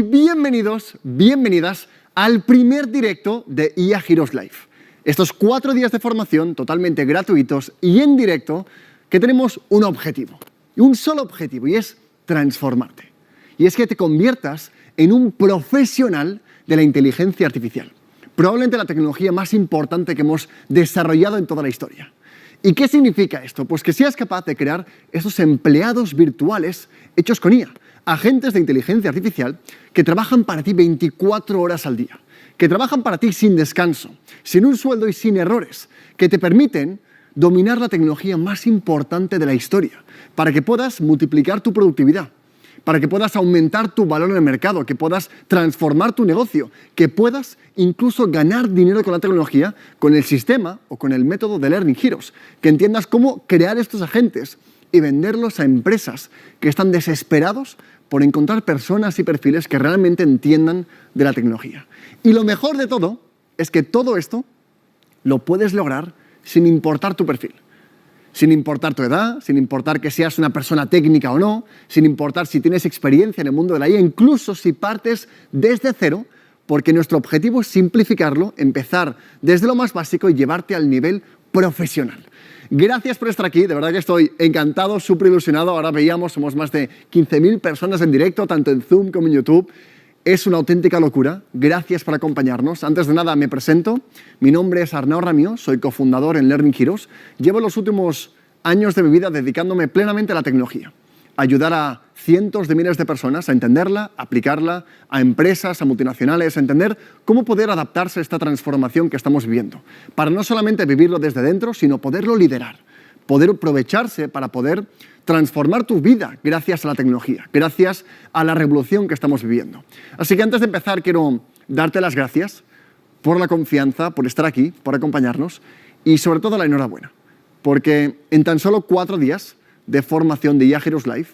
Bienvenidos, bienvenidas al primer directo de IA Heroes Live. Estos 4 días de formación totalmente gratuitos y en directo que tenemos un objetivo, y un solo objetivo, y es transformarte. Y es que te conviertas en un profesional de la inteligencia artificial. Probablemente la tecnología más importante que hemos desarrollado en toda la historia. ¿Y qué significa esto? Pues que seas capaz de crear esos empleados virtuales hechos con IA. Agentes de inteligencia artificial que trabajan para ti 24 horas al día, que trabajan para ti sin descanso, sin un sueldo y sin errores, que te permiten dominar la tecnología más importante de la historia, para que puedas multiplicar tu productividad, para que puedas aumentar tu valor en el mercado, que puedas transformar tu negocio, que puedas incluso ganar dinero con la tecnología, con el sistema o con el método de Learning Heroes, que entiendas cómo crear estos agentes y venderlos a empresas que están desesperados por encontrar personas y perfiles que realmente entiendan de la tecnología. Y lo mejor de todo es que todo esto lo puedes lograr sin importar tu perfil, sin importar tu edad, sin importar que seas una persona técnica o no, sin importar si tienes experiencia en el mundo de la IA, incluso si partes desde cero, porque nuestro objetivo es simplificarlo, empezar desde lo más básico y llevarte al nivel profesional. Gracias por estar aquí, de verdad que estoy encantado, súper ilusionado. Ahora veíamos, somos más de 15.000 personas en directo, tanto en Zoom como en YouTube. Es una auténtica locura. Gracias por acompañarnos. Antes de nada, me presento. Mi nombre es Arnau Ramió, soy cofundador en Learning Heroes. Llevo los últimos años de mi vida dedicándome plenamente a la tecnología. Ayudar a cientos de miles de personas a entenderla, aplicarla, a empresas, a multinacionales, a entender cómo poder adaptarse a esta transformación que estamos viviendo. Para no solamente vivirlo desde dentro, sino poderlo liderar, poder aprovecharse para poder transformar tu vida gracias a la tecnología, gracias a la revolución que estamos viviendo. Así que antes de empezar, quiero darte las gracias por la confianza, por estar aquí, por acompañarnos y sobre todo la enhorabuena, porque en tan solo 4 días de formación de IA Heroes Live,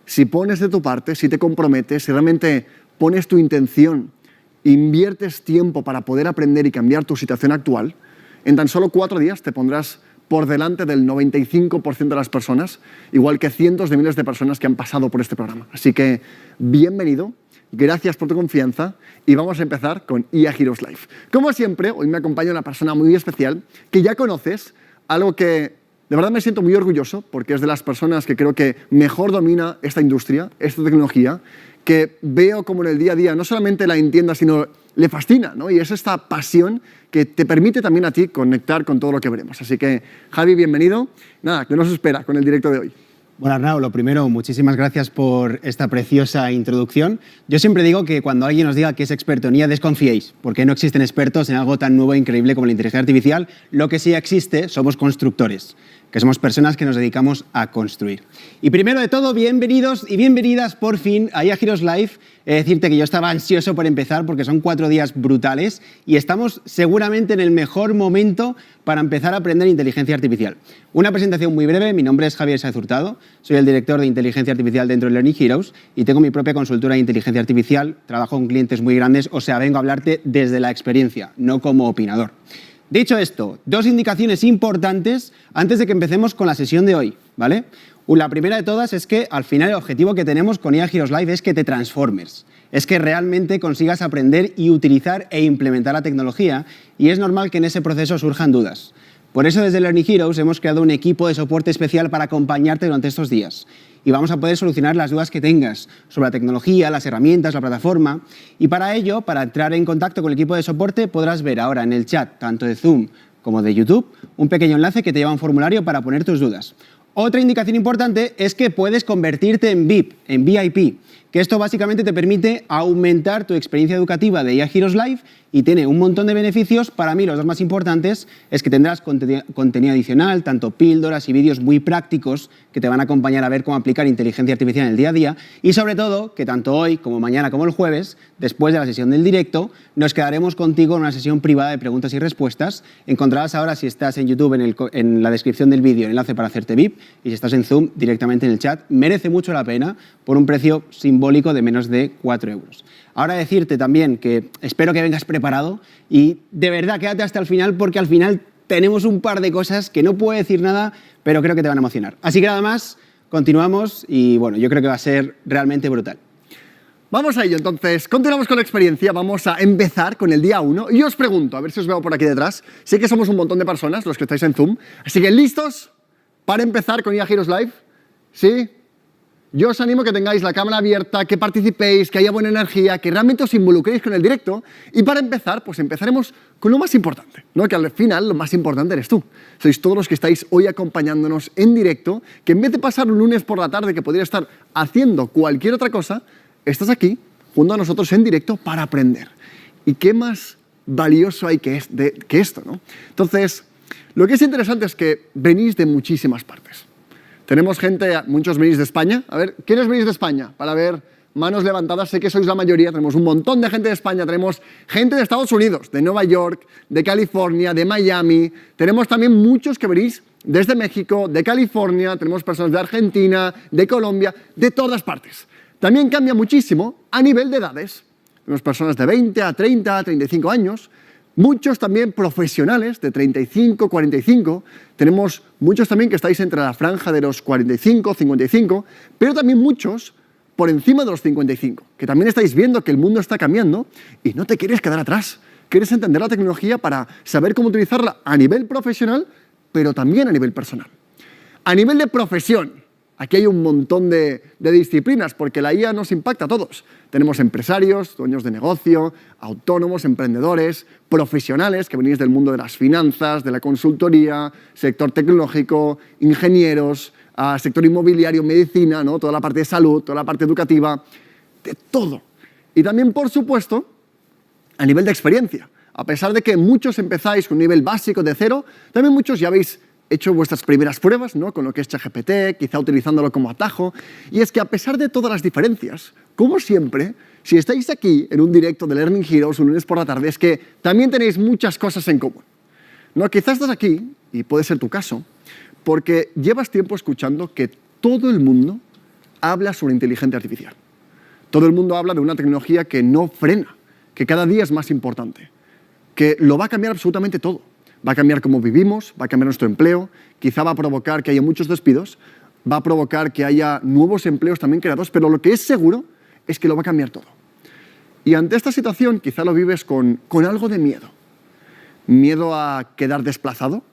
si pones de tu parte, si te comprometes, si realmente pones tu intención, inviertes tiempo para poder aprender y cambiar tu situación actual, en tan solo 4 días te pondrás por delante del 95% de las personas, igual que cientos de miles de personas que han pasado por este programa. Así que, bienvenido, gracias por tu confianza y vamos a empezar con IA Heroes Live. Como siempre, hoy me acompaña una persona muy especial que ya conoces, algo que de verdad me siento muy orgulloso porque es de las personas que creo que mejor domina esta industria, esta tecnología, que veo como en el día a día no solamente la entienda, sino le fascina, ¿no? Y es esta pasión que te permite también a ti conectar con todo lo que veremos. Así que, Javi, bienvenido. Nada, ¿qué nos espera con el directo de hoy? Bueno, Arnau, lo primero, muchísimas gracias por esta preciosa introducción. Yo siempre digo que cuando alguien os diga que es experto en IA, desconfiéis, porque no existen expertos en algo tan nuevo e increíble como la inteligencia artificial. Lo que sí existe somos constructores, que somos personas que nos dedicamos a construir. Y primero de todo, bienvenidos y bienvenidas por fin a IA Heroes Live. He de decirte que yo estaba ansioso por empezar porque son 4 días brutales y estamos seguramente en el mejor momento para empezar a aprender inteligencia artificial. Una presentación muy breve. Mi nombre es Javier Sáez Hurtado, soy el director de inteligencia artificial dentro de Learning Heroes y tengo mi propia consultora de inteligencia artificial. Trabajo con clientes muy grandes, o sea, vengo a hablarte desde la experiencia, no como opinador. Dicho esto, 2 indicaciones importantes antes de que empecemos con la sesión de hoy, ¿vale? La primera de todas es que al final el objetivo que tenemos con IA Heroes Live es que te transformes, es que realmente consigas aprender y utilizar e implementar la tecnología y es normal que en ese proceso surjan dudas. Por eso desde Learning Heroes hemos creado un equipo de soporte especial para acompañarte durante estos días y vamos a poder solucionar las dudas que tengas sobre la tecnología, las herramientas, la plataforma y para ello, para entrar en contacto con el equipo de soporte podrás ver ahora en el chat, tanto de Zoom como de YouTube, un pequeño enlace que te lleva a un formulario para poner tus dudas. Otra indicación importante es que puedes convertirte en VIP, en VIP, que esto básicamente te permite aumentar tu experiencia educativa de IA Heroes Live y tiene un montón de beneficios. Para mí los 2 más importantes es que tendrás contenido adicional, tanto píldoras y vídeos muy prácticos que te van a acompañar a ver cómo aplicar inteligencia artificial en el día a día y sobre todo que tanto hoy como mañana como el jueves, después de la sesión del directo, nos quedaremos contigo en una sesión privada de preguntas y respuestas. Encontrarás ahora, si estás en YouTube, en la descripción del vídeo, el enlace para hacerte VIP y si estás en Zoom, directamente en el chat. Merece mucho la pena por un precio simbólico de menos de 4 euros. Ahora decirte también que espero que vengas preparado y de verdad quédate hasta el final porque al final tenemos un par de cosas que no puedo decir nada, pero creo que te van a emocionar. Así que nada más, continuamos y bueno, yo creo que va a ser realmente brutal. Vamos a ello, entonces, continuamos con la experiencia, vamos a empezar con el día 1 y os pregunto, a ver si os veo por aquí detrás, sé que somos un montón de personas los que estáis en Zoom, así que ¿listos para empezar con IA Heroes Live? ¿Sí? Yo os animo a que tengáis la cámara abierta, que participéis, que haya buena energía, que realmente os involucréis con el directo y para empezar, pues empezaremos con lo más importante, ¿no? Que al final lo más importante eres tú. Sois todos los que estáis hoy acompañándonos en directo, que en vez de pasar un lunes por la tarde que podría estar haciendo cualquier otra cosa, estás aquí junto a nosotros en directo para aprender. ¿Y qué más valioso hay que esto, ¿no? Entonces, lo que es interesante es que venís de muchísimas partes. Tenemos gente, muchos venís de España. A ver, ¿quiénes venís de España? Para ver manos levantadas, sé que sois la mayoría. Tenemos un montón de gente de España. Tenemos gente de Estados Unidos, de Nueva York, de California, de Miami. Tenemos también muchos que venís desde México, de California. Tenemos personas de Argentina, de Colombia, de todas partes. También cambia muchísimo a nivel de edades. Tenemos personas de 20 a 30, a 35 años. Muchos también profesionales de 35, 45. Tenemos muchos también que estáis entre la franja de los 45, 55, pero también muchos por encima de los 55, que también estáis viendo que el mundo está cambiando y no te quieres quedar atrás. Quieres entender la tecnología para saber cómo utilizarla a nivel profesional, pero también a nivel personal. A nivel de profesión, aquí hay un montón de disciplinas, porque la IA nos impacta a todos. Tenemos empresarios, dueños de negocio, autónomos, emprendedores, profesionales que venís del mundo de las finanzas, de la consultoría, sector tecnológico, ingenieros, sector inmobiliario, medicina, ¿no? Toda la parte de salud, toda la parte educativa, de todo. Y también, por supuesto, a nivel de experiencia. A pesar de que muchos empezáis con un nivel básico de 0, también muchos ya habéis hecho vuestras primeras pruebas, ¿no? Con lo que es ChatGPT, quizá utilizándolo como atajo. Y es que a pesar de todas las diferencias, como siempre, si estáis aquí en un directo de Learning Heroes un lunes por la tarde, es que también tenéis muchas cosas en común. ¿No? Quizás estás aquí, y puede ser tu caso, porque llevas tiempo escuchando que todo el mundo habla sobre inteligencia artificial. Todo el mundo habla de una tecnología que no frena, que cada día es más importante, que lo va a cambiar absolutamente todo. Va a cambiar cómo vivimos, va a cambiar nuestro empleo, quizá va a provocar que haya muchos despidos, va a provocar que haya nuevos empleos también creados, pero lo que es seguro es que lo va a cambiar todo. Y ante esta situación quizá lo vives con algo de miedo. Miedo a quedar desplazado,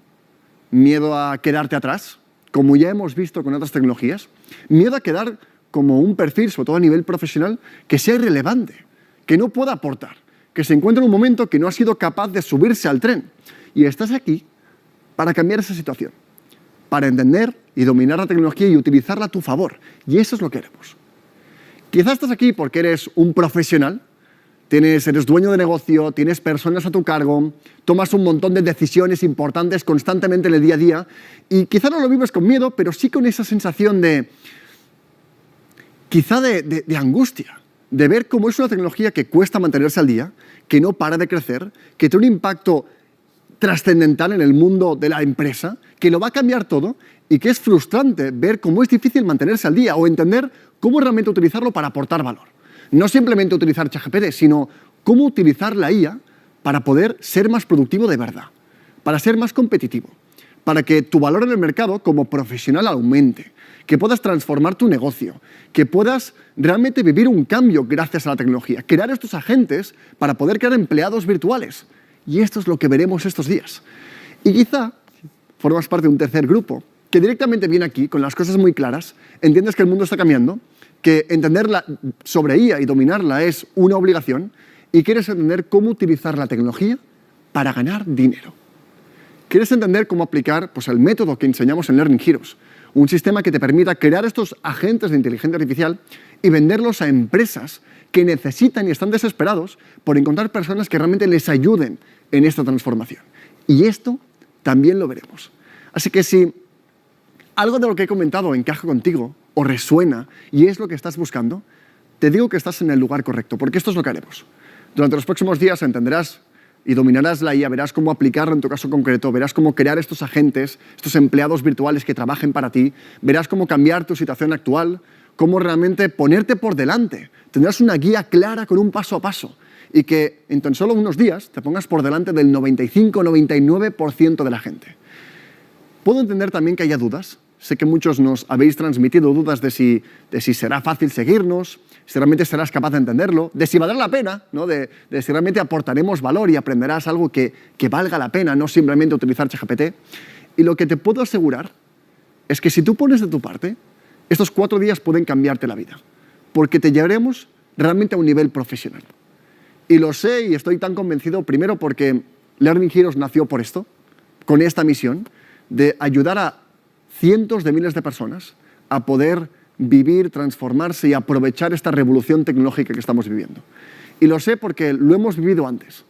miedo a quedarte atrás, como ya hemos visto con otras tecnologías, miedo a quedar como un perfil, sobre todo a nivel profesional, que sea irrelevante, que no pueda aportar, que se encuentre en un momento que no ha sido capaz de subirse al tren. Y estás aquí para cambiar esa situación, para entender y dominar la tecnología y utilizarla a tu favor. Y eso es lo que queremos. Quizás estás aquí porque eres un profesional, eres dueño de negocio, tienes personas a tu cargo, tomas un montón de decisiones importantes constantemente en el día a día y quizá no lo vives con miedo, pero sí con esa sensación de angustia, de ver cómo es una tecnología que cuesta mantenerse al día, que no para de crecer, que tiene un impacto trascendental en el mundo de la empresa, que lo va a cambiar todo y que es frustrante ver cómo es difícil mantenerse al día o entender cómo realmente utilizarlo para aportar valor. No simplemente utilizar ChatGPT, sino cómo utilizar la IA para poder ser más productivo de verdad, para ser más competitivo, para que tu valor en el mercado como profesional aumente, que puedas transformar tu negocio, que puedas realmente vivir un cambio gracias a la tecnología, crear estos agentes para poder crear empleados virtuales. Y esto es lo que veremos estos días. Y quizá formas parte de un tercer grupo que directamente viene aquí con las cosas muy claras, entiendes que el mundo está cambiando, que entenderla sobre IA y dominarla es una obligación y quieres entender cómo utilizar la tecnología para ganar dinero. Quieres entender cómo aplicar el método que enseñamos en Learning Heroes, un sistema que te permita crear estos agentes de inteligencia artificial y venderlos a empresas que necesitan y están desesperados por encontrar personas que realmente les ayuden en esta transformación. Y esto también lo veremos. Así que si algo de lo que he comentado encaja contigo o resuena y es lo que estás buscando, te digo que estás en el lugar correcto, porque esto es lo que haremos. Durante los próximos días entenderás y dominarás la IA, verás cómo aplicarla en tu caso concreto, verás cómo crear estos agentes, estos empleados virtuales que trabajen para ti, verás cómo cambiar tu situación actual, cómo realmente ponerte por delante. Tendrás una guía clara con un paso a paso y que en tan solo unos días te pongas por delante del 95-99% de la gente. Puedo entender también que haya dudas. Sé que muchos nos habéis transmitido dudas de si será fácil seguirnos, si realmente serás capaz de entenderlo, de si valdrá la pena, ¿no? de si realmente aportaremos valor y aprenderás algo que valga la pena, no simplemente utilizar ChatGPT. Y lo que te puedo asegurar es que si tú pones de tu parte, estos 4 días pueden cambiarte la vida, porque te llevaremos realmente a un nivel profesional. Y lo sé y estoy tan convencido, primero porque Learning Heroes nació por esto, con esta misión de ayudar a cientos de miles de personas a poder vivir, transformarse y aprovechar esta revolución tecnológica que estamos viviendo. Y lo sé porque lo hemos vivido antes.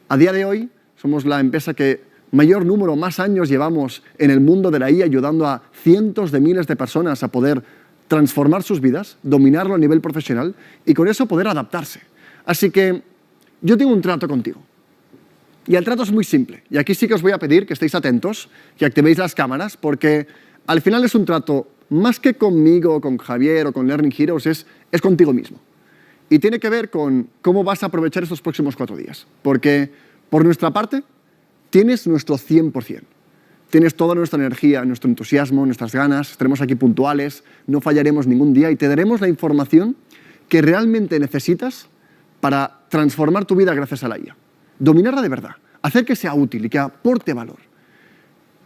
A día de hoy somos la empresa que mayor número, más años llevamos en el mundo de la IA, ayudando a cientos de miles de personas a poder transformar sus vidas, dominarlo a nivel profesional y con eso poder adaptarse. Así que yo tengo un trato contigo. Y el trato es muy simple. Y aquí sí que os voy a pedir que estéis atentos, que activéis las cámaras, porque al final es un trato más que conmigo, con Javier o con Learning Heroes, es contigo mismo. Y tiene que ver con cómo vas a aprovechar estos próximos 4 días. Porque, por nuestra parte, tienes nuestro 100%. Tienes toda nuestra energía, nuestro entusiasmo, nuestras ganas, estaremos aquí puntuales, no fallaremos ningún día y te daremos la información que realmente necesitas para transformar tu vida gracias a la IA. Dominarla de verdad, hacer que sea útil y que aporte valor.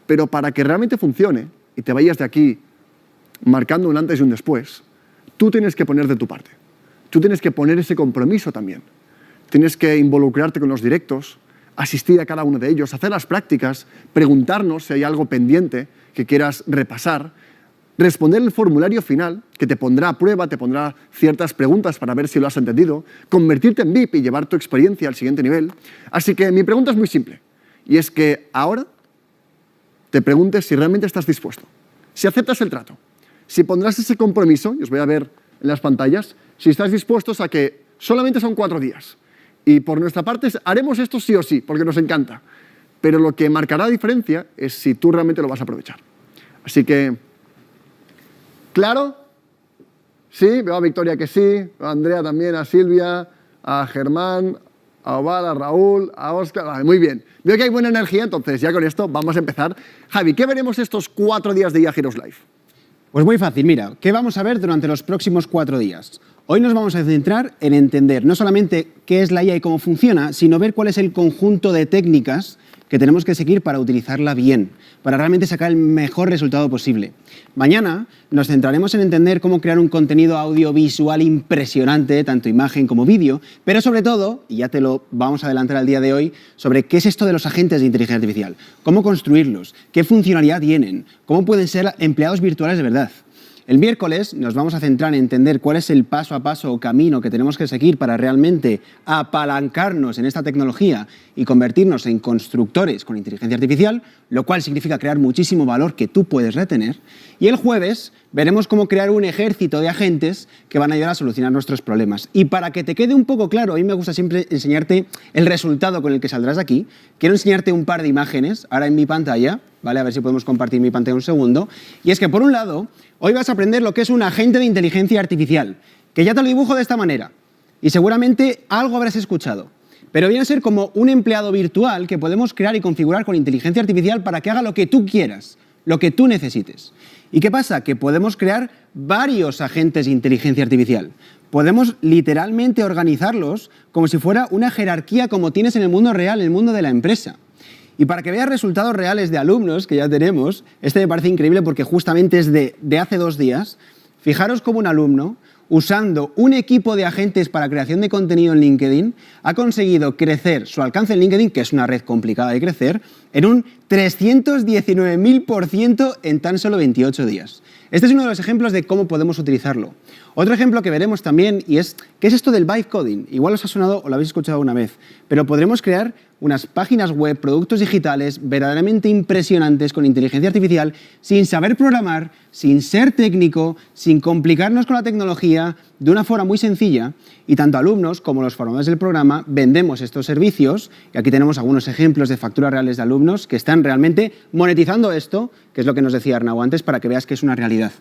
Pero para que realmente funcione y te vayas de aquí marcando un antes y un después, tú tienes que poner de tu parte. Tú tienes que poner ese compromiso también. Tienes que involucrarte con los directos, asistir a cada uno de ellos, hacer las prácticas, preguntarnos si hay algo pendiente que quieras repasar, responder el formulario final que te pondrá a prueba, te pondrá ciertas preguntas para ver si lo has entendido, convertirte en VIP y llevar tu experiencia al siguiente nivel. Así que mi pregunta es muy simple y es que ahora te preguntes si realmente estás dispuesto, si aceptas el trato, si pondrás ese compromiso, y os voy a ver en las pantallas, si estás dispuestos a que solamente son 4 días. Y por nuestra parte haremos esto sí o sí, porque nos encanta. Pero lo que marcará la diferencia es si tú realmente lo vas a aprovechar. Así que, ¿claro? Sí, veo a Victoria que sí, veo a Andrea también, a Silvia, a Germán, a Oval, a Raúl, a Óscar. Vale, muy bien. Veo que hay buena energía, entonces ya con esto vamos a empezar. Javi, ¿qué veremos estos 4 días de IA Heroes Live? Pues muy fácil, mira, ¿qué vamos a ver durante los próximos 4 días? Hoy nos vamos a centrar en entender no solamente qué es la IA y cómo funciona, sino ver cuál es el conjunto de técnicas que tenemos que seguir para utilizarla bien, para realmente sacar el mejor resultado posible. Mañana nos centraremos en entender cómo crear un contenido audiovisual impresionante, tanto imagen como vídeo, pero sobre todo, y ya te lo vamos a adelantar al día de hoy, sobre qué es esto de los agentes de inteligencia artificial, cómo construirlos, qué funcionalidad tienen, cómo pueden ser empleados virtuales de verdad. El miércoles nos vamos a centrar en entender cuál es el paso a paso o camino que tenemos que seguir para realmente apalancarnos en esta tecnología y convertirnos en constructores con inteligencia artificial, lo cual significa crear muchísimo valor que tú puedes retener. Y el jueves veremos cómo crear un ejército de agentes que van a ayudar a solucionar nuestros problemas. Y para que te quede un poco claro, a mí me gusta siempre enseñarte el resultado con el que saldrás de aquí. Quiero enseñarte un par de imágenes ahora en mi pantalla, ¿vale? A ver si podemos compartir mi pantalla un segundo. Y es que, por un lado, hoy vas a aprender lo que es un agente de inteligencia artificial, que ya te lo dibujo de esta manera. Y seguramente algo habrás escuchado. Pero viene a ser como un empleado virtual que podemos crear y configurar con inteligencia artificial para que haga lo que tú quieras, lo que tú necesites. ¿Y qué pasa? Que podemos crear varios agentes de inteligencia artificial. Podemos literalmente organizarlos como si fuera una jerarquía como tienes en el mundo real, en el mundo de la empresa. Y para que veas resultados reales de alumnos que ya tenemos, este me parece increíble porque justamente es de hace 2 días. Fijaros cómo un alumno, usando un equipo de agentes para creación de contenido en LinkedIn, ha conseguido crecer su alcance en LinkedIn, que es una red complicada de crecer, en un 319.000% en tan solo 28 días. Este es uno de los ejemplos de cómo podemos utilizarlo. Otro ejemplo que veremos también y es, ¿qué es esto del vibe coding? Igual os ha sonado o lo habéis escuchado una vez, pero podremos crear unas páginas web, productos digitales verdaderamente impresionantes con inteligencia artificial sin saber programar, sin ser técnico, sin complicarnos con la tecnología, de una forma muy sencilla. Y tanto alumnos como los formadores del programa vendemos estos servicios, y aquí tenemos algunos ejemplos de facturas reales de alumnos que están realmente monetizando esto, que es lo que nos decía Arnau antes, para que veas que es una realidad.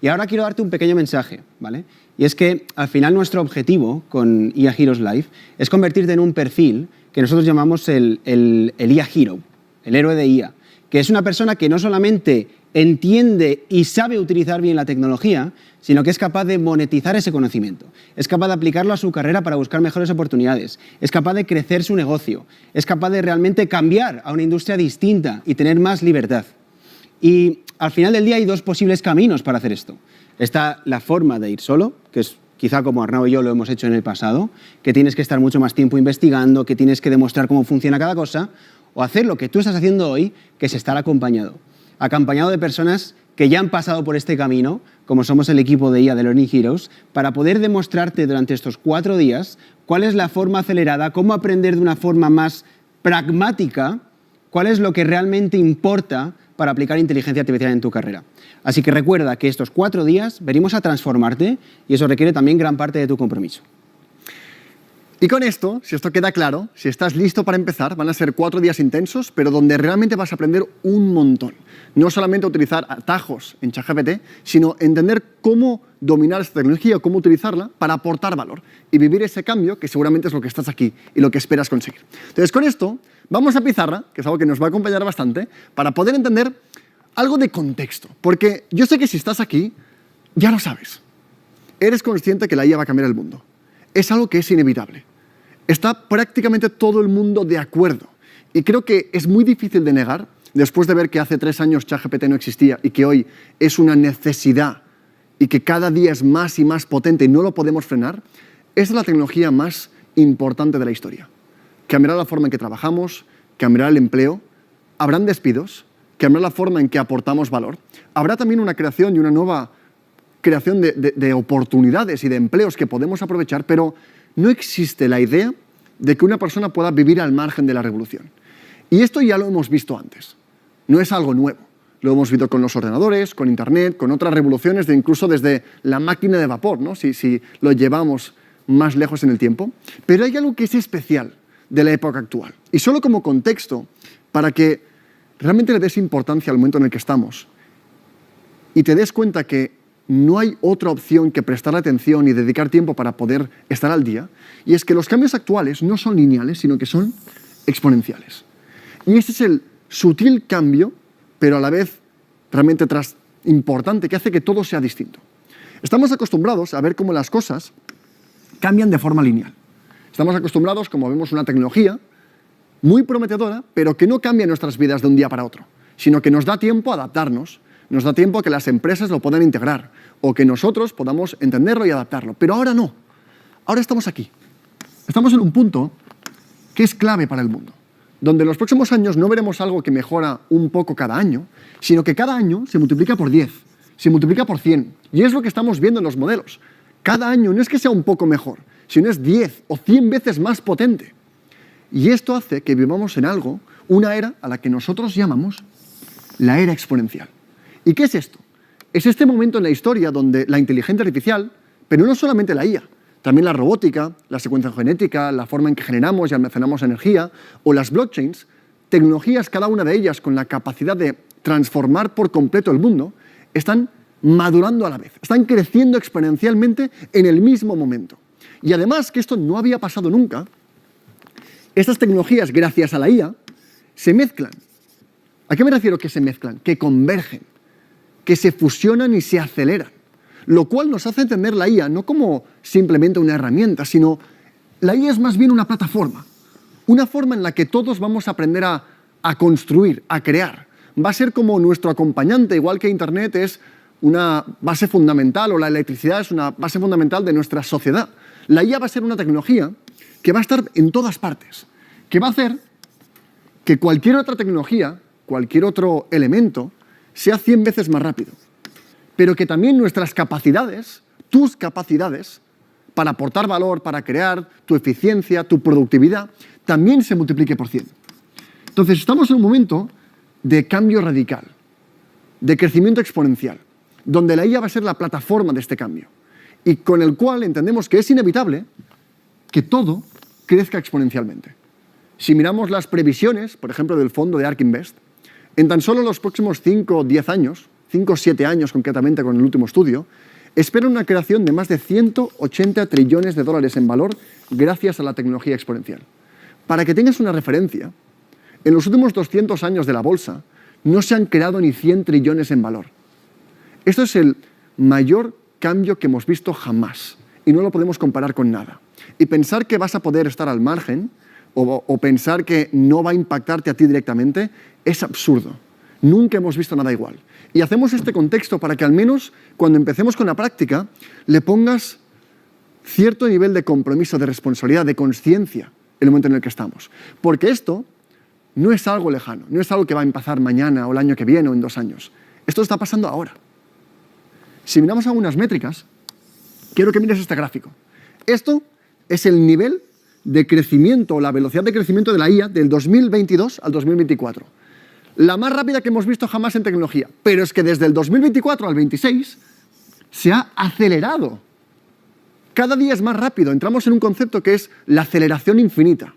Y ahora quiero darte un pequeño mensaje, ¿vale? Y es que al final nuestro objetivo con IA Heroes Live es convertirte en un perfil que nosotros llamamos el IA Hero, el héroe de IA, que es una persona que no solamente entiende y sabe utilizar bien la tecnología, sino que es capaz de monetizar ese conocimiento, es capaz de aplicarlo a su carrera para buscar mejores oportunidades, es capaz de crecer su negocio, es capaz de realmente cambiar a una industria distinta y tener más libertad. Y al final del día hay dos posibles caminos para hacer esto. Está la forma de ir solo, que es quizá como Arnau y yo lo hemos hecho en el pasado, que tienes que estar mucho más tiempo investigando, que tienes que demostrar cómo funciona cada cosa, o hacer lo que tú estás haciendo hoy, que es estar acompañado de personas que ya han pasado por este camino, como somos el equipo de IA de Learning Heroes, para poder demostrarte durante estos 4 días cuál es la forma acelerada, cómo aprender de una forma más pragmática, cuál es lo que realmente importa para aplicar inteligencia artificial en tu carrera. Así que recuerda que estos 4 días venimos a transformarte y eso requiere también gran parte de tu compromiso. Y con esto, si esto queda claro, si estás listo para empezar, van a ser 4 días intensos, pero donde realmente vas a aprender un montón. No solamente a utilizar atajos en ChatGPT, sino entender cómo dominar esta tecnología, cómo utilizarla para aportar valor y vivir ese cambio que seguramente es lo que estás aquí y lo que esperas conseguir. Entonces, con esto, vamos a pizarra, que es algo que nos va a acompañar bastante, para poder entender algo de contexto. Porque yo sé que si estás aquí, ya lo sabes. Eres consciente que la IA va a cambiar el mundo. Es algo que es inevitable. Está prácticamente todo el mundo de acuerdo. Y creo que es muy difícil de negar, después de ver que hace 3 años ChatGPT no existía y que hoy es una necesidad y que cada día es más y más potente y no lo podemos frenar, es la tecnología más importante de la historia. Cambiará la forma en que trabajamos, cambiará el empleo, habrán despidos, cambiará la forma en que aportamos valor. Habrá también una creación y una nueva creación de oportunidades y de empleos que podemos aprovechar, pero no existe la idea de que una persona pueda vivir al margen de la revolución. Y esto ya lo hemos visto antes. No es algo nuevo. Lo hemos visto con los ordenadores, con Internet, con otras revoluciones, incluso desde la máquina de vapor, ¿no? si lo llevamos más lejos en el tiempo. Pero hay algo que es especial de la época actual. Y solo como contexto, para que realmente le des importancia al momento en el que estamos y te des cuenta que no hay otra opción que prestar atención y dedicar tiempo para poder estar al día, y es que los cambios actuales no son lineales, sino que son exponenciales. Y este es el sutil cambio, pero a la vez realmente importante, que hace que todo sea distinto. Estamos acostumbrados a ver cómo las cosas cambian de forma lineal. Estamos acostumbrados, como vemos, una tecnología muy prometedora, pero que no cambia nuestras vidas de un día para otro, sino que nos da tiempo a adaptarnos, nos da tiempo a que las empresas lo puedan integrar o que nosotros podamos entenderlo y adaptarlo. Pero ahora no. Ahora estamos aquí. Estamos en un punto que es clave para el mundo, donde en los próximos años no veremos algo que mejora un poco cada año, sino que cada año se multiplica por 10, se multiplica por 100. Y es lo que estamos viendo en los modelos. Cada año no es que sea un poco mejor, sino es 10 o 100 veces más potente. Y esto hace que vivamos en algo, una era a la que nosotros llamamos la era exponencial. ¿Y qué es esto? Es este momento en la historia donde la inteligencia artificial, pero no solamente la IA, también la robótica, la secuencia genética, la forma en que generamos y almacenamos energía, o las blockchains, tecnologías, cada una de ellas con la capacidad de transformar por completo el mundo, están madurando a la vez, están creciendo exponencialmente en el mismo momento. Y además, que esto no había pasado nunca, estas tecnologías, gracias a la IA, se mezclan. ¿A qué me refiero que se mezclan? Que convergen, que se fusionan y se aceleran. Lo cual nos hace entender la IA no como simplemente una herramienta, sino la IA es más bien una plataforma. Una forma en la que todos vamos a aprender a construir, a crear. Va a ser como nuestro acompañante, igual que Internet es una base fundamental o la electricidad es una base fundamental de nuestra sociedad. La IA va a ser una tecnología que va a estar en todas partes, que va a hacer que cualquier otra tecnología, cualquier otro elemento, sea 100 veces más rápido. Pero que también nuestras capacidades, tus capacidades, para aportar valor, para crear, tu eficiencia, tu productividad, también se multiplique por 100. Entonces, estamos en un momento de cambio radical, de crecimiento exponencial, donde la IA va a ser la plataforma de este cambio y con el cual entendemos que es inevitable que todo crezca exponencialmente. Si miramos las previsiones, por ejemplo, del fondo de ARK Invest, en tan solo los próximos 5 o 10 años, 5 o 7 años concretamente con el último estudio, esperan una creación de más de 180 trillones de dólares en valor gracias a la tecnología exponencial. Para que tengas una referencia, en los últimos 200 años de la bolsa, no se han creado ni 100 trillones en valor. Esto es el mayor cambio que hemos visto jamás y no lo podemos comparar con nada. Y pensar que vas a poder estar al margen o pensar que no va a impactarte a ti directamente es absurdo. Nunca hemos visto nada igual. Y hacemos este contexto para que al menos cuando empecemos con la práctica le pongas cierto nivel de compromiso, de responsabilidad, de conciencia en el momento en el que estamos. Porque esto no es algo lejano, no es algo que va a empezar mañana o el año que viene o en 2 años. Esto está pasando ahora. Si miramos algunas métricas, quiero que mires este gráfico. Esto es el nivel de crecimiento, la velocidad de crecimiento de la IA del 2022 al 2024. La más rápida que hemos visto jamás en tecnología. Pero es que desde el 2024 al 26 se ha acelerado. Cada día es más rápido. Entramos en un concepto que es la aceleración infinita.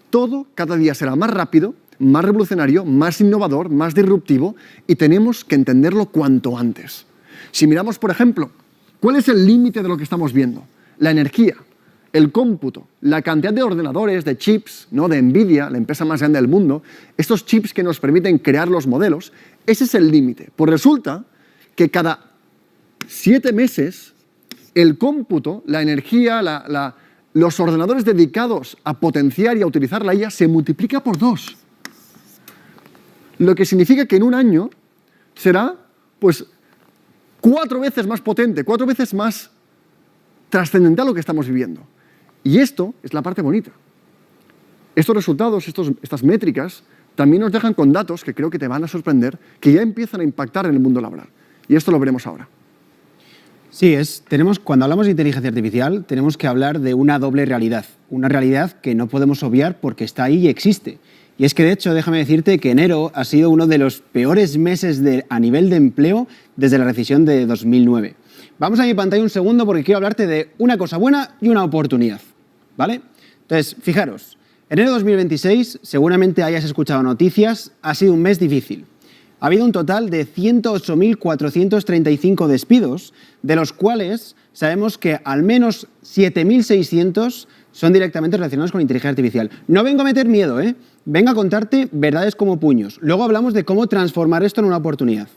Todo cada día será más rápido, más revolucionario, más innovador, más disruptivo y tenemos que entenderlo cuanto antes. Si miramos, por ejemplo, ¿cuál es el límite de lo que estamos viendo? La energía, el cómputo, la cantidad de ordenadores, de chips, ¿no? De Nvidia, la empresa más grande del mundo, estos chips que nos permiten crear los modelos, ese es el límite. Pues resulta que cada 7 meses el cómputo, la energía, los ordenadores dedicados a potenciar y a utilizar la IA se multiplica por 2. Lo que significa que en un año será, pues, 4 veces más potente, 4 veces más trascendental lo que estamos viviendo. Y esto es la parte bonita. Estos resultados, estas métricas, también nos dejan con datos que creo que te van a sorprender, que ya empiezan a impactar en el mundo laboral. Y esto lo veremos ahora. Sí, cuando hablamos de inteligencia artificial, tenemos que hablar de una doble realidad. Una realidad que no podemos obviar porque está ahí y existe. Y es que, de hecho, déjame decirte que enero ha sido uno de los peores meses a nivel de empleo desde la recesión de 2009. Vamos a mi pantalla un segundo porque quiero hablarte de una cosa buena y una oportunidad, ¿vale? Entonces, fijaros, enero de 2026, seguramente hayas escuchado noticias, ha sido un mes difícil. Ha habido un total de 108.435 despidos, de los cuales sabemos que al menos 7.600 son directamente relacionados con inteligencia artificial. No vengo a meter miedo, vengo a contarte verdades como puños. Luego hablamos de cómo transformar esto en una oportunidad.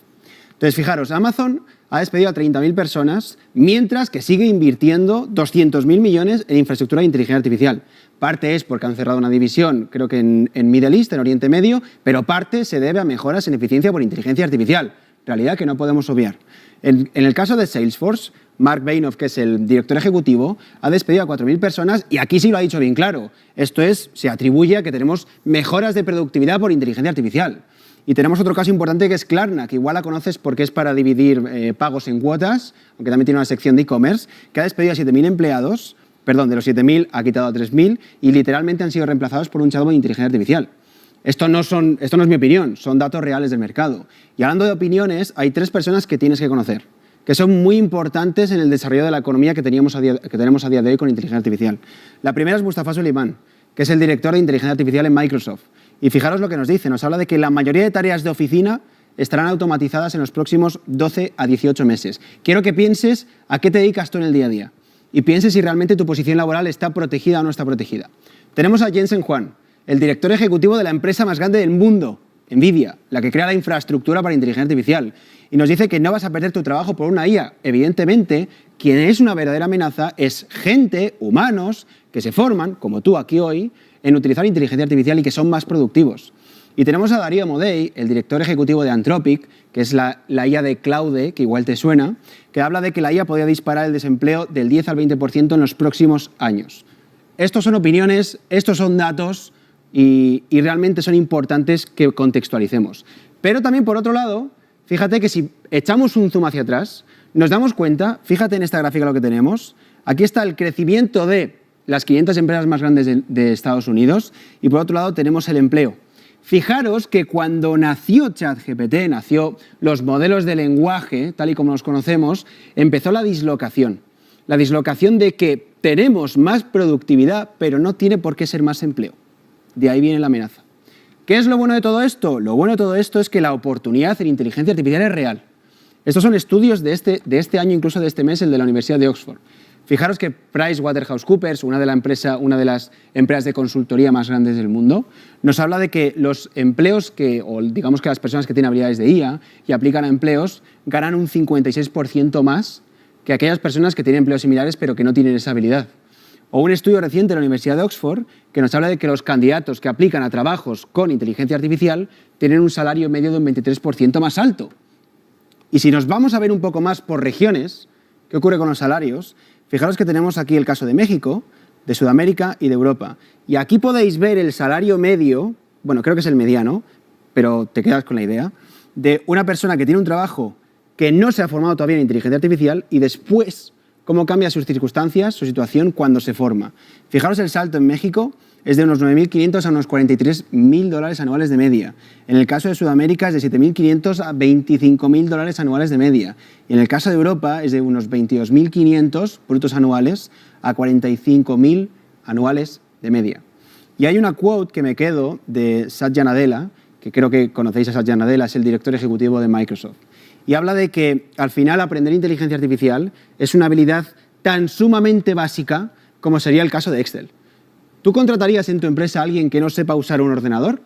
Entonces, fijaros, Amazon ha despedido a 30.000 personas, mientras que sigue invirtiendo 200.000 millones en infraestructura de inteligencia artificial. Parte es porque han cerrado una división, creo que en Middle East, en Oriente Medio, pero parte se debe a mejoras en eficiencia por inteligencia artificial, realidad que no podemos obviar. En el caso de Salesforce, Mark Benioff, que es el director ejecutivo, ha despedido a 4.000 personas y aquí sí lo ha dicho bien claro. Esto se atribuye a que tenemos mejoras de productividad por inteligencia artificial. Y tenemos otro caso importante que es Klarna, que igual la conoces porque es para dividir pagos en cuotas, aunque también tiene una sección de e-commerce, que ha despedido a 7.000 empleados, perdón, de los 7.000 ha quitado a 3.000 y literalmente han sido reemplazados por un chatbot de inteligencia artificial. Esto no es mi opinión, son datos reales del mercado. Y hablando de opiniones, hay 3 personas que tienes que conocer, que son muy importantes en el desarrollo de la economía que tenemos a día de hoy con inteligencia artificial. La primera es Mustafa Suleyman, que es el director de inteligencia artificial en Microsoft. Y fijaros lo que nos dice, nos habla de que la mayoría de tareas de oficina estarán automatizadas en los próximos 12 a 18 meses. Quiero que pienses a qué te dedicas tú en el día a día y pienses si realmente tu posición laboral está protegida o no está protegida. Tenemos a Jensen Huang, el director ejecutivo de la empresa más grande del mundo, Nvidia, la que crea la infraestructura para inteligencia artificial. Y nos dice que no vas a perder tu trabajo por una IA. Evidentemente, quien es una verdadera amenaza es gente, humanos, que se forman, como tú aquí hoy, en utilizar inteligencia artificial y que son más productivos. Y tenemos a Darío Amodei, el director ejecutivo de Anthropic, que es la IA de Claude, que igual te suena, que habla de que la IA podría disparar el desempleo del 10 al 20% en los próximos años. Estos son opiniones, estos son datos y realmente son importantes que contextualicemos. Pero también, por otro lado, fíjate que si echamos un zoom hacia atrás, nos damos cuenta, fíjate en esta gráfica lo que tenemos, aquí está el crecimiento de las 500 empresas más grandes de Estados Unidos y por otro lado tenemos el empleo. Fijaros que cuando nació ChatGPT, nació los modelos de lenguaje, tal y como los conocemos, empezó la dislocación. La dislocación de que tenemos más productividad, pero no tiene por qué ser más empleo. De ahí viene la amenaza. ¿Qué es lo bueno de todo esto? Lo bueno de todo esto es que la oportunidad en inteligencia artificial es real. Estos son estudios de este año, incluso de este mes, el de la Universidad de Oxford. Fijaros que PricewaterhouseCoopers, una de las empresas de consultoría más grandes del mundo, nos habla de que los empleos o digamos que las personas que tienen habilidades de IA y aplican a empleos ganan un 56% más que aquellas personas que tienen empleos similares pero que no tienen esa habilidad. O un estudio reciente de la Universidad de Oxford que nos habla de que los candidatos que aplican a trabajos con inteligencia artificial tienen un salario medio de un 23% más alto. Y si nos vamos a ver un poco más por regiones, ¿qué ocurre con los salarios? Fijaros que tenemos aquí el caso de México, de Sudamérica y de Europa. Y aquí podéis ver el salario medio, bueno, creo que es el mediano, pero te quedas con la idea, de una persona que tiene un trabajo que no se ha formado todavía en inteligencia artificial y después cómo cambia sus circunstancias, su situación cuando se forma. Fijaros el salto en México es de unos 9.500 a unos 43.000 dólares anuales de media. En el caso de Sudamérica es de 7.500 a 25.000 dólares anuales de media. Y en el caso de Europa es de unos 22.500 brutos anuales a 45.000 anuales de media. Y hay una quote que me quedo de Satya Nadella, que creo que conocéis a Satya Nadella, es el director ejecutivo de Microsoft. Y habla de que al final aprender inteligencia artificial es una habilidad tan sumamente básica como sería el caso de Excel. ¿Tú contratarías en tu empresa a alguien que no sepa usar un ordenador?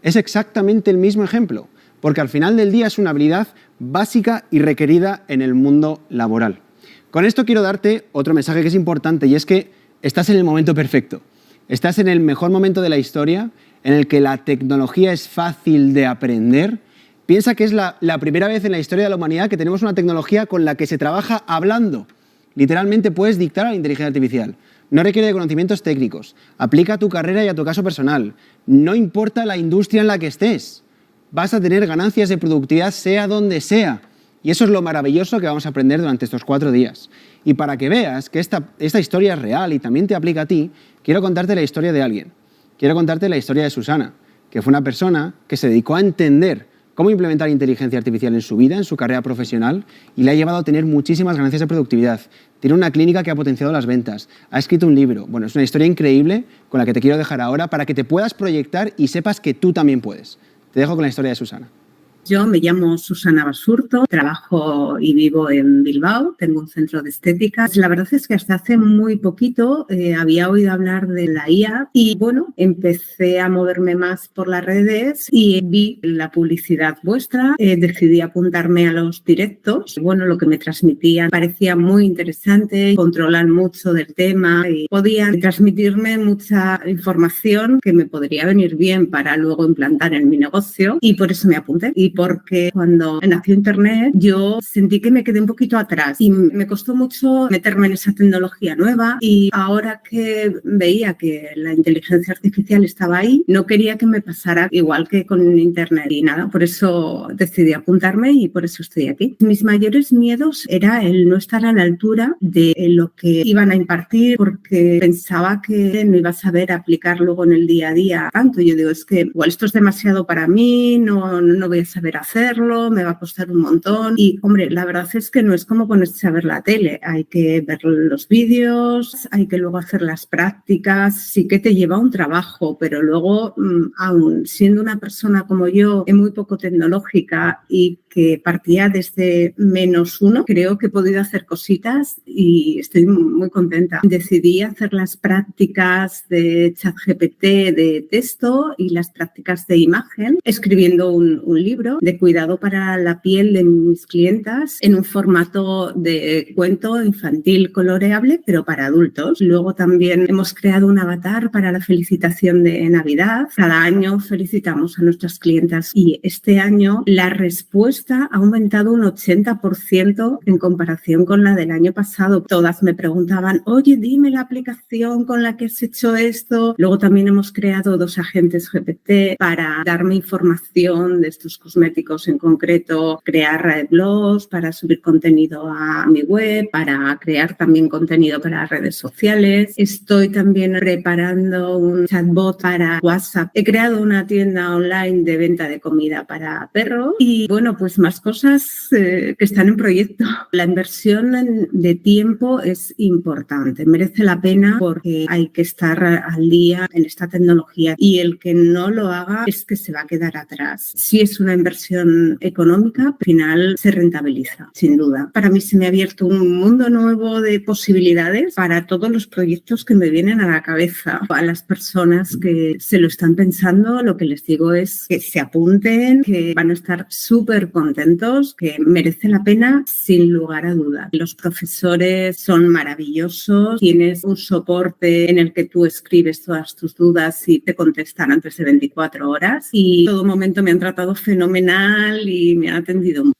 Es exactamente el mismo ejemplo, porque al final del día es una habilidad básica y requerida en el mundo laboral. Con esto quiero darte otro mensaje que es importante y es que estás en el momento perfecto. Estás en el mejor momento de la historia en el que la tecnología es fácil de aprender. Piensa que es la primera vez en la historia de la humanidad que tenemos una tecnología con la que se trabaja hablando. Literalmente puedes dictar a la inteligencia artificial. No requiere de conocimientos técnicos. Aplica a tu carrera y a tu caso personal. No importa la industria en la que estés. Vas a tener ganancias de productividad sea donde sea. Y eso es lo maravilloso que vamos a aprender durante estos 4 días. Y para que veas que esta historia es real y también te aplica a ti, quiero contarte la historia de alguien. Quiero contarte la historia de Susana, que fue una persona que se dedicó a entender cómo implementar inteligencia artificial en su vida, en su carrera profesional, y le ha llevado a tener muchísimas ganancias de productividad. Tiene una clínica que ha potenciado las ventas, ha escrito un libro. Bueno, es una historia increíble con la que te quiero dejar ahora para que te puedas proyectar y sepas que tú también puedes. Te dejo con la historia de Susana. Yo me llamo Susana Basurto, trabajo y vivo en Bilbao, tengo un centro de estética. La verdad es que hasta hace muy poquito había oído hablar de la IA y bueno, empecé a moverme más por las redes y vi la publicidad vuestra, decidí apuntarme a los directos. Bueno, lo que me transmitían parecía muy interesante, controlan mucho del tema y podían transmitirme mucha información que me podría venir bien para luego implantar en mi negocio y por eso me apunté. Y porque cuando nació Internet yo sentí que me quedé un poquito atrás y me costó mucho meterme en esa tecnología nueva y ahora que veía que la inteligencia artificial estaba ahí, no quería que me pasara igual que con Internet y nada, por eso decidí apuntarme y por eso estoy aquí. Mis mayores miedos era el no estar a la altura de lo que iban a impartir porque pensaba que no iba a saber aplicar luego en el día a día tanto. Yo digo, es que igual esto es demasiado para mí, no voy a saber hacerlo, me va a costar un montón. Y, hombre, la verdad es que no es como ponerse a ver la tele. Hay que ver los vídeos, hay que luego hacer las prácticas. Sí que te lleva un trabajo, pero luego, aún siendo una persona como yo, muy poco tecnológica y que partía desde -1, creo que he podido hacer cositas y estoy muy contenta. Decidí hacer las prácticas de ChatGPT de texto y las prácticas de imagen, escribiendo un libro de cuidado para la piel de mis clientas en un formato de cuento infantil coloreable, pero para adultos. Luego también hemos creado un avatar para la felicitación de Navidad. Cada año felicitamos a nuestras clientas y este año la respuesta ha aumentado un 80% en comparación con la del año pasado. Todas me preguntaban, oye, dime la aplicación con la que has hecho esto. Luego también hemos creado 2 agentes GPT para darme información de estos cosméticos en concreto, crear blogs para subir contenido a mi web, para crear también contenido para redes sociales. Estoy también preparando un chatbot para WhatsApp. He creado una tienda online de venta de comida para perros y bueno, pues Pues más cosas que están en proyecto. La inversión de tiempo es importante, merece la pena porque hay que estar al día en esta tecnología y el que no lo haga es que se va a quedar atrás. Si es una inversión económica, al final se rentabiliza, sin duda. Para mí se me ha abierto un mundo nuevo de posibilidades para todos los proyectos que me vienen a la cabeza. A las personas que se lo están pensando, lo que les digo es que se apunten, que van a estar súper contentos, que merece la pena sin lugar a dudas. Los profesores son maravillosos, tienes un soporte en el que tú escribes todas tus dudas y te contestan antes de 24 horas y en todo momento me han tratado fenomenal y me han atendido.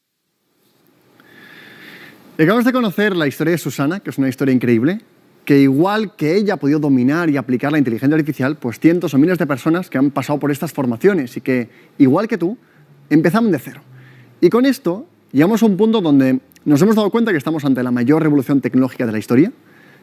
Acabamos de conocer la historia de Susana, que es una historia increíble, que igual que ella ha podido dominar y aplicar la inteligencia artificial, pues cientos o miles de personas que han pasado por estas formaciones y que, igual que tú, empezaron de cero. Y con esto llegamos a un punto donde nos hemos dado cuenta que estamos ante la mayor revolución tecnológica de la historia,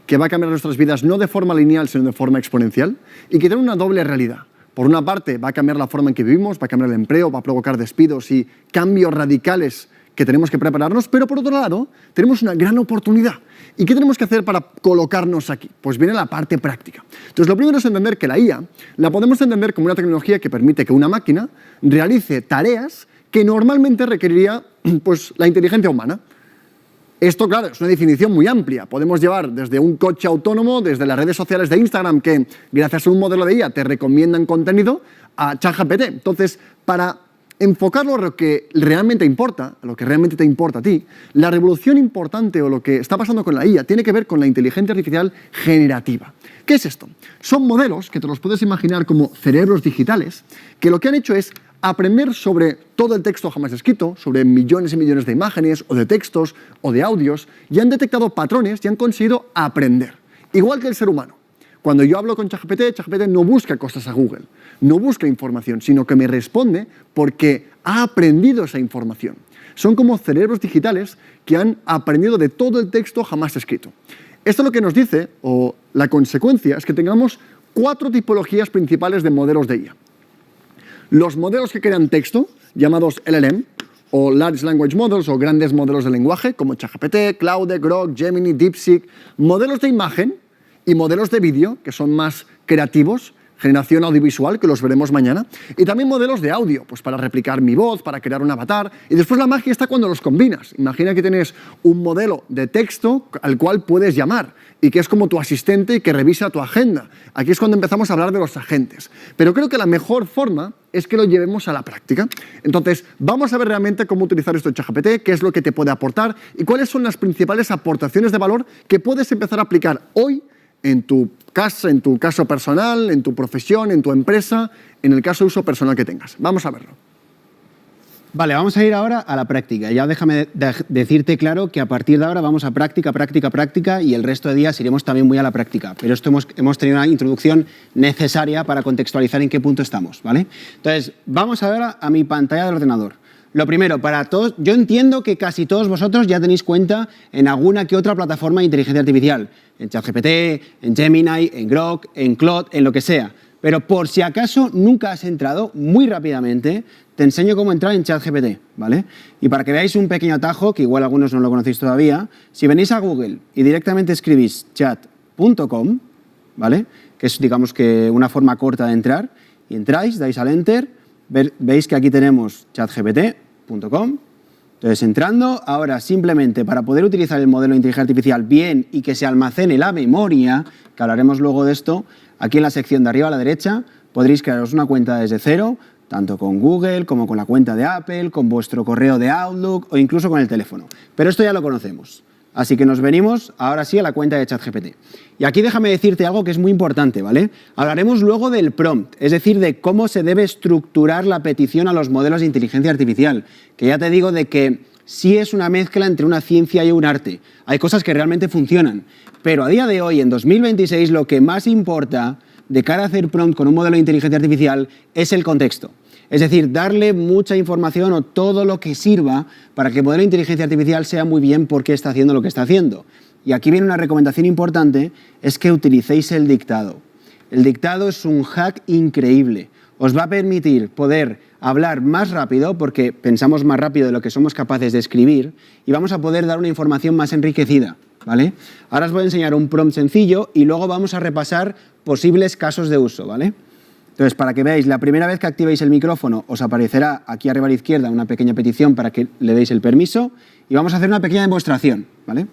que va a cambiar nuestras vidas no de forma lineal, sino de forma exponencial, y que tiene una doble realidad. Por una parte, va a cambiar la forma en que vivimos, va a cambiar el empleo, va a provocar despidos y cambios radicales que tenemos que prepararnos, pero por otro lado, tenemos una gran oportunidad. ¿Y qué tenemos que hacer para colocarnos aquí? Pues viene la parte práctica. Entonces, lo primero es entender que la IA la podemos entender como una tecnología que permite que una máquina realice tareas que normalmente requeriría pues, la inteligencia humana. Esto, claro, es una definición muy amplia. Podemos llevar desde un coche autónomo, desde las redes sociales de Instagram, que gracias a un modelo de IA te recomiendan contenido, a ChatGPT. Entonces, para enfocarlo a lo que realmente importa, a lo que realmente te importa a ti, la revolución importante o lo que está pasando con la IA tiene que ver con la inteligencia artificial generativa. ¿Qué es esto? Son modelos que te los puedes imaginar como cerebros digitales que lo que han hecho es aprender sobre todo el texto jamás escrito, sobre millones y millones de imágenes o de textos o de audios y han detectado patrones y han conseguido aprender, igual que el ser humano. Cuando yo hablo con ChatGPT, ChatGPT no busca cosas a Google, no busca información, sino que me responde porque ha aprendido esa información. Son como cerebros digitales que han aprendido de todo el texto jamás escrito. Esto lo que nos dice, o la consecuencia, es que tengamos 4 tipologías principales de modelos de IA. Los modelos que crean texto, llamados LLM, o Large Language Models, o grandes modelos de lenguaje, como ChatGPT, Claude, Grok, Gemini, DeepSeek. Modelos de imagen y modelos de vídeo, que son más creativos, generación audiovisual, que los veremos mañana. Y también modelos de audio, pues para replicar mi voz, para crear un avatar. Y después la magia está cuando los combinas. Imagina que tienes un modelo de texto al cual puedes llamar y que es como tu asistente y que revisa tu agenda. Aquí es cuando empezamos a hablar de los agentes. Pero creo que la mejor forma es que lo llevemos a la práctica. Entonces, vamos a ver realmente cómo utilizar esto en ChatGPT, qué es lo que te puede aportar y cuáles son las principales aportaciones de valor que puedes empezar a aplicar hoy en tu casa, en tu caso personal, en tu profesión, en tu empresa, en el caso de uso personal que tengas. Vamos a verlo. Vale, vamos a ir ahora a la práctica. Ya déjame decirte claro que a partir de ahora vamos a práctica, práctica, práctica y el resto de días iremos también muy a la práctica. Pero esto hemos tenido una introducción necesaria para contextualizar en qué punto estamos, ¿vale? Entonces, vamos ahora a mi pantalla del ordenador. Lo primero, para todos, yo entiendo que casi todos vosotros ya tenéis cuenta en alguna que otra plataforma de inteligencia artificial, en ChatGPT, en Gemini, en Grok, en Claude, en lo que sea. Pero por si acaso nunca has entrado, muy rápidamente te enseño cómo entrar en ChatGPT, ¿vale? Y para que veáis un pequeño atajo, que igual algunos no lo conocéis todavía, si venís a Google y directamente escribís chat.com, ¿vale? Que es, digamos, que una forma corta de entrar, y entráis, dais al Enter, veis que aquí tenemos chatgpt.com. Entonces, entrando, ahora simplemente para poder utilizar el modelo de inteligencia artificial bien y que se almacene la memoria, que hablaremos luego de esto, aquí en la sección de arriba a la derecha podréis crearos una cuenta desde cero, tanto con Google como con la cuenta de Apple, con vuestro correo de Outlook o incluso con el teléfono. Pero esto ya lo conocemos. Así que nos venimos ahora sí a la cuenta de ChatGPT. Y aquí déjame decirte algo que es muy importante, ¿vale? Hablaremos luego del prompt, es decir, de cómo se debe estructurar la petición a los modelos de inteligencia artificial, que ya te digo de que sí es una mezcla entre una ciencia y un arte. Hay cosas que realmente funcionan, pero a día de hoy, en 2026, lo que más importa de cara a hacer prompt con un modelo de inteligencia artificial es el contexto. Es decir, darle mucha información o todo lo que sirva para que el modelo de inteligencia artificial sea muy bien por qué está haciendo lo que está haciendo. Y aquí viene una recomendación importante, es que utilicéis el dictado. El dictado es un hack increíble. Os va a permitir poder hablar más rápido porque pensamos más rápido de lo que somos capaces de escribir y vamos a poder dar una información más enriquecida, ¿vale? Ahora os voy a enseñar un prompt sencillo y luego vamos a repasar posibles casos de uso, ¿vale? Entonces, para que veáis, la primera vez que activéis el micrófono os aparecerá aquí arriba a la izquierda una pequeña petición para que le deis el permiso y vamos a hacer una pequeña demostración, ¿vale?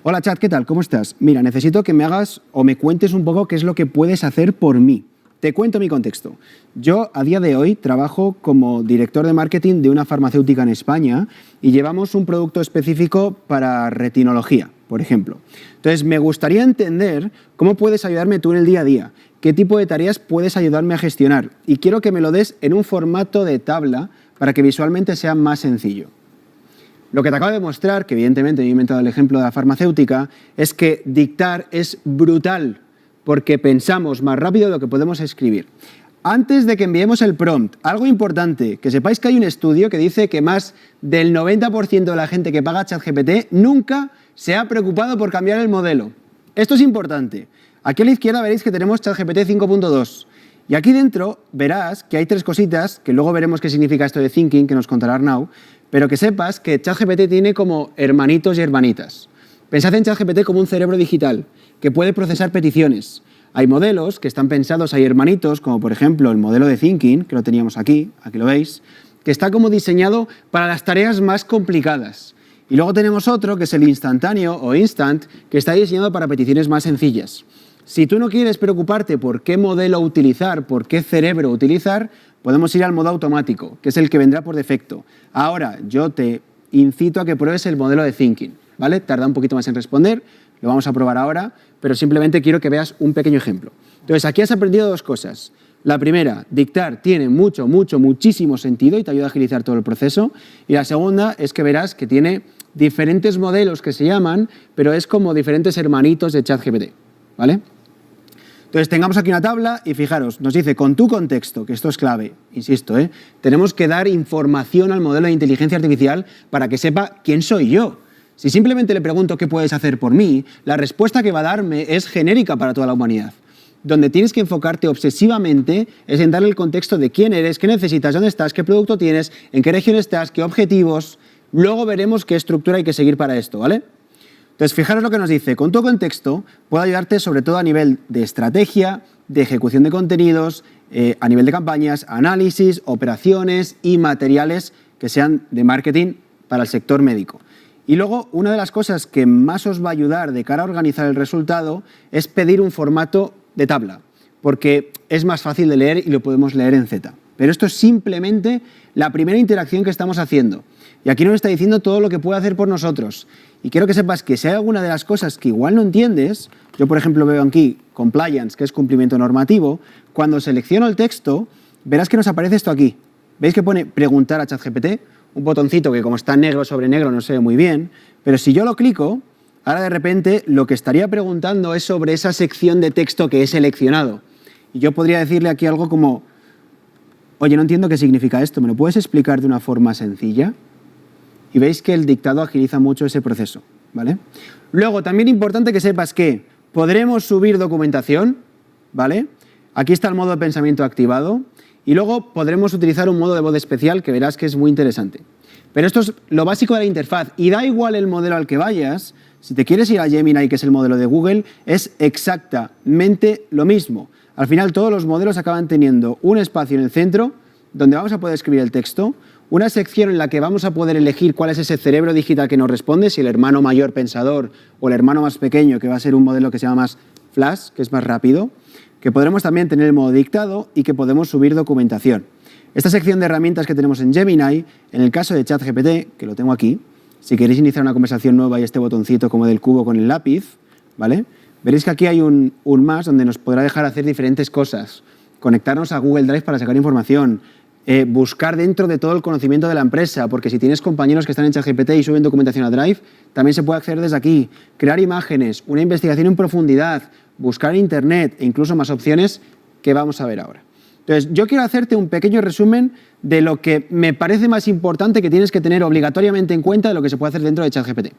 Hola chat, ¿qué tal? ¿Cómo estás? Mira, necesito que me hagas o me cuentes un poco qué es lo que puedes hacer por mí. Te cuento mi contexto. Yo, a día de hoy, trabajo como director de marketing de una farmacéutica en España y llevamos un producto específico para retinología, por ejemplo. Entonces, me gustaría entender cómo puedes ayudarme tú en el día a día, qué tipo de tareas puedes ayudarme a gestionar y quiero que me lo des en un formato de tabla para que visualmente sea más sencillo. Lo que te acabo de mostrar, que evidentemente he inventado el ejemplo de la farmacéutica, es que dictar es brutal porque pensamos más rápido de lo que podemos escribir. Antes de que enviemos el prompt, algo importante, que sepáis que hay un estudio que dice que más del 90% de la gente que paga ChatGPT nunca se ha preocupado por cambiar el modelo. Esto es importante. Aquí a la izquierda veréis que tenemos ChatGPT 5.2 y aquí dentro verás que hay 3 cositas, que luego veremos qué significa esto de thinking, que nos contará Arnau, pero que sepas que ChatGPT tiene como hermanitos y hermanitas. Pensad en ChatGPT como un cerebro digital que puede procesar peticiones. Hay modelos que están pensados, hay hermanitos, como por ejemplo el modelo de thinking, que lo teníamos aquí lo veis, que está como diseñado para las tareas más complicadas. Y luego tenemos otro, que es el instantáneo o instant, que está diseñado para peticiones más sencillas. Si tú no quieres preocuparte por qué modelo utilizar, por qué cerebro utilizar, podemos ir al modo automático, que es el que vendrá por defecto. Ahora, yo te incito a que pruebes el modelo de thinking, ¿vale? Tarda un poquito más en responder, lo vamos a probar ahora, pero simplemente quiero que veas un pequeño ejemplo. Entonces, aquí has aprendido 2 cosas. La primera, dictar tiene muchísimo sentido y te ayuda a agilizar todo el proceso. Y la segunda es que verás que tiene diferentes modelos que se llaman, pero es como diferentes hermanitos de ChatGPT, ¿vale? Entonces, tengamos aquí una tabla y fijaros, nos dice, con tu contexto, que esto es clave, insisto, tenemos que dar información al modelo de inteligencia artificial para que sepa quién soy yo. Si simplemente le pregunto qué puedes hacer por mí, la respuesta que va a darme es genérica para toda la humanidad. Donde tienes que enfocarte obsesivamente es en darle el contexto de quién eres, qué necesitas, dónde estás, qué producto tienes, en qué región estás, qué objetivos. Luego veremos qué estructura hay que seguir para esto, ¿vale? Entonces, fijaros lo que nos dice. Con tu contexto puedo ayudarte sobre todo a nivel de estrategia, de ejecución de contenidos, a nivel de campañas, análisis, operaciones y materiales que sean de marketing para el sector médico. Y luego, una de las cosas que más os va a ayudar de cara a organizar el resultado es pedir un formato de tabla, porque es más fácil de leer y lo podemos leer en Z. Pero esto es simplemente la primera interacción que estamos haciendo. Y aquí nos está diciendo todo lo que puede hacer por nosotros. Y quiero que sepas que si hay alguna de las cosas que igual no entiendes, yo por ejemplo veo aquí compliance, que es cumplimiento normativo, cuando selecciono el texto, verás que nos aparece esto aquí. ¿Veis que pone preguntar a ChatGPT? Un botoncito que como está negro sobre negro no se ve muy bien, pero si yo lo clico, ahora de repente lo que estaría preguntando es sobre esa sección de texto que he seleccionado. Y yo podría decirle aquí algo como, oye, no entiendo qué significa esto, ¿me lo puedes explicar de una forma sencilla? Y veis que el dictado agiliza mucho ese proceso, ¿vale? Luego, también importante que sepas que podremos subir documentación, ¿vale? Aquí está el modo de pensamiento activado y luego podremos utilizar un modo de voz especial que verás que es muy interesante. Pero esto es lo básico de la interfaz y da igual el modelo al que vayas, si te quieres ir a Gemini, que es el modelo de Google, es exactamente lo mismo. Al final todos los modelos acaban teniendo un espacio en el centro donde vamos a poder escribir el texto, una sección en la que vamos a poder elegir cuál es ese cerebro digital que nos responde, si el hermano mayor pensador o el hermano más pequeño, que va a ser un modelo que se llama más Flash, que es más rápido, que podremos también tener el modo dictado y que podemos subir documentación. Esta sección de herramientas que tenemos en Gemini, en el caso de ChatGPT, que lo tengo aquí, si queréis iniciar una conversación nueva hay este botoncito como del cubo con el lápiz, ¿vale? Veréis que aquí hay un más donde nos podrá dejar hacer diferentes cosas, conectarnos a Google Drive para sacar información, buscar dentro de todo el conocimiento de la empresa, porque si tienes compañeros que están en ChatGPT y suben documentación a Drive, también se puede acceder desde aquí, crear imágenes, una investigación en profundidad, buscar en Internet e incluso más opciones que vamos a ver ahora. Entonces, yo quiero hacerte un pequeño resumen de lo que me parece más importante que tienes que tener obligatoriamente en cuenta de lo que se puede hacer dentro de ChatGPT,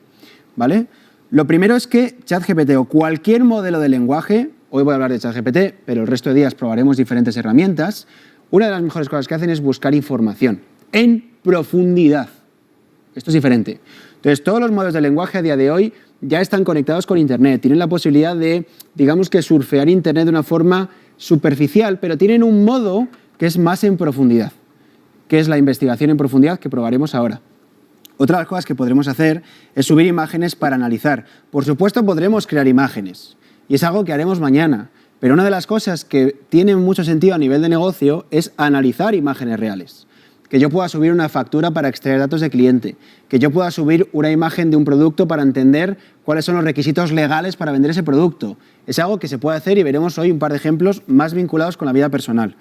¿vale? Lo primero es que ChatGPT o cualquier modelo de lenguaje, hoy voy a hablar de ChatGPT, pero el resto de días probaremos diferentes herramientas, una de las mejores cosas que hacen es buscar información en profundidad. Esto es diferente. Entonces, todos los modelos de lenguaje a día de hoy ya están conectados con Internet, tienen la posibilidad de, digamos que surfear Internet de una forma superficial, pero tienen un modo que es más en profundidad, que es la investigación en profundidad que probaremos ahora. Otra de las cosas que podremos hacer es subir imágenes para analizar. Por supuesto, podremos crear imágenes, y es algo que haremos mañana, pero una de las cosas que tiene mucho sentido a nivel de negocio es analizar imágenes reales. Que yo pueda subir una factura para extraer datos de cliente, que yo pueda subir una imagen de un producto para entender cuáles son los requisitos legales para vender ese producto. Es algo que se puede hacer y veremos hoy un par de ejemplos más vinculados con la vida personal.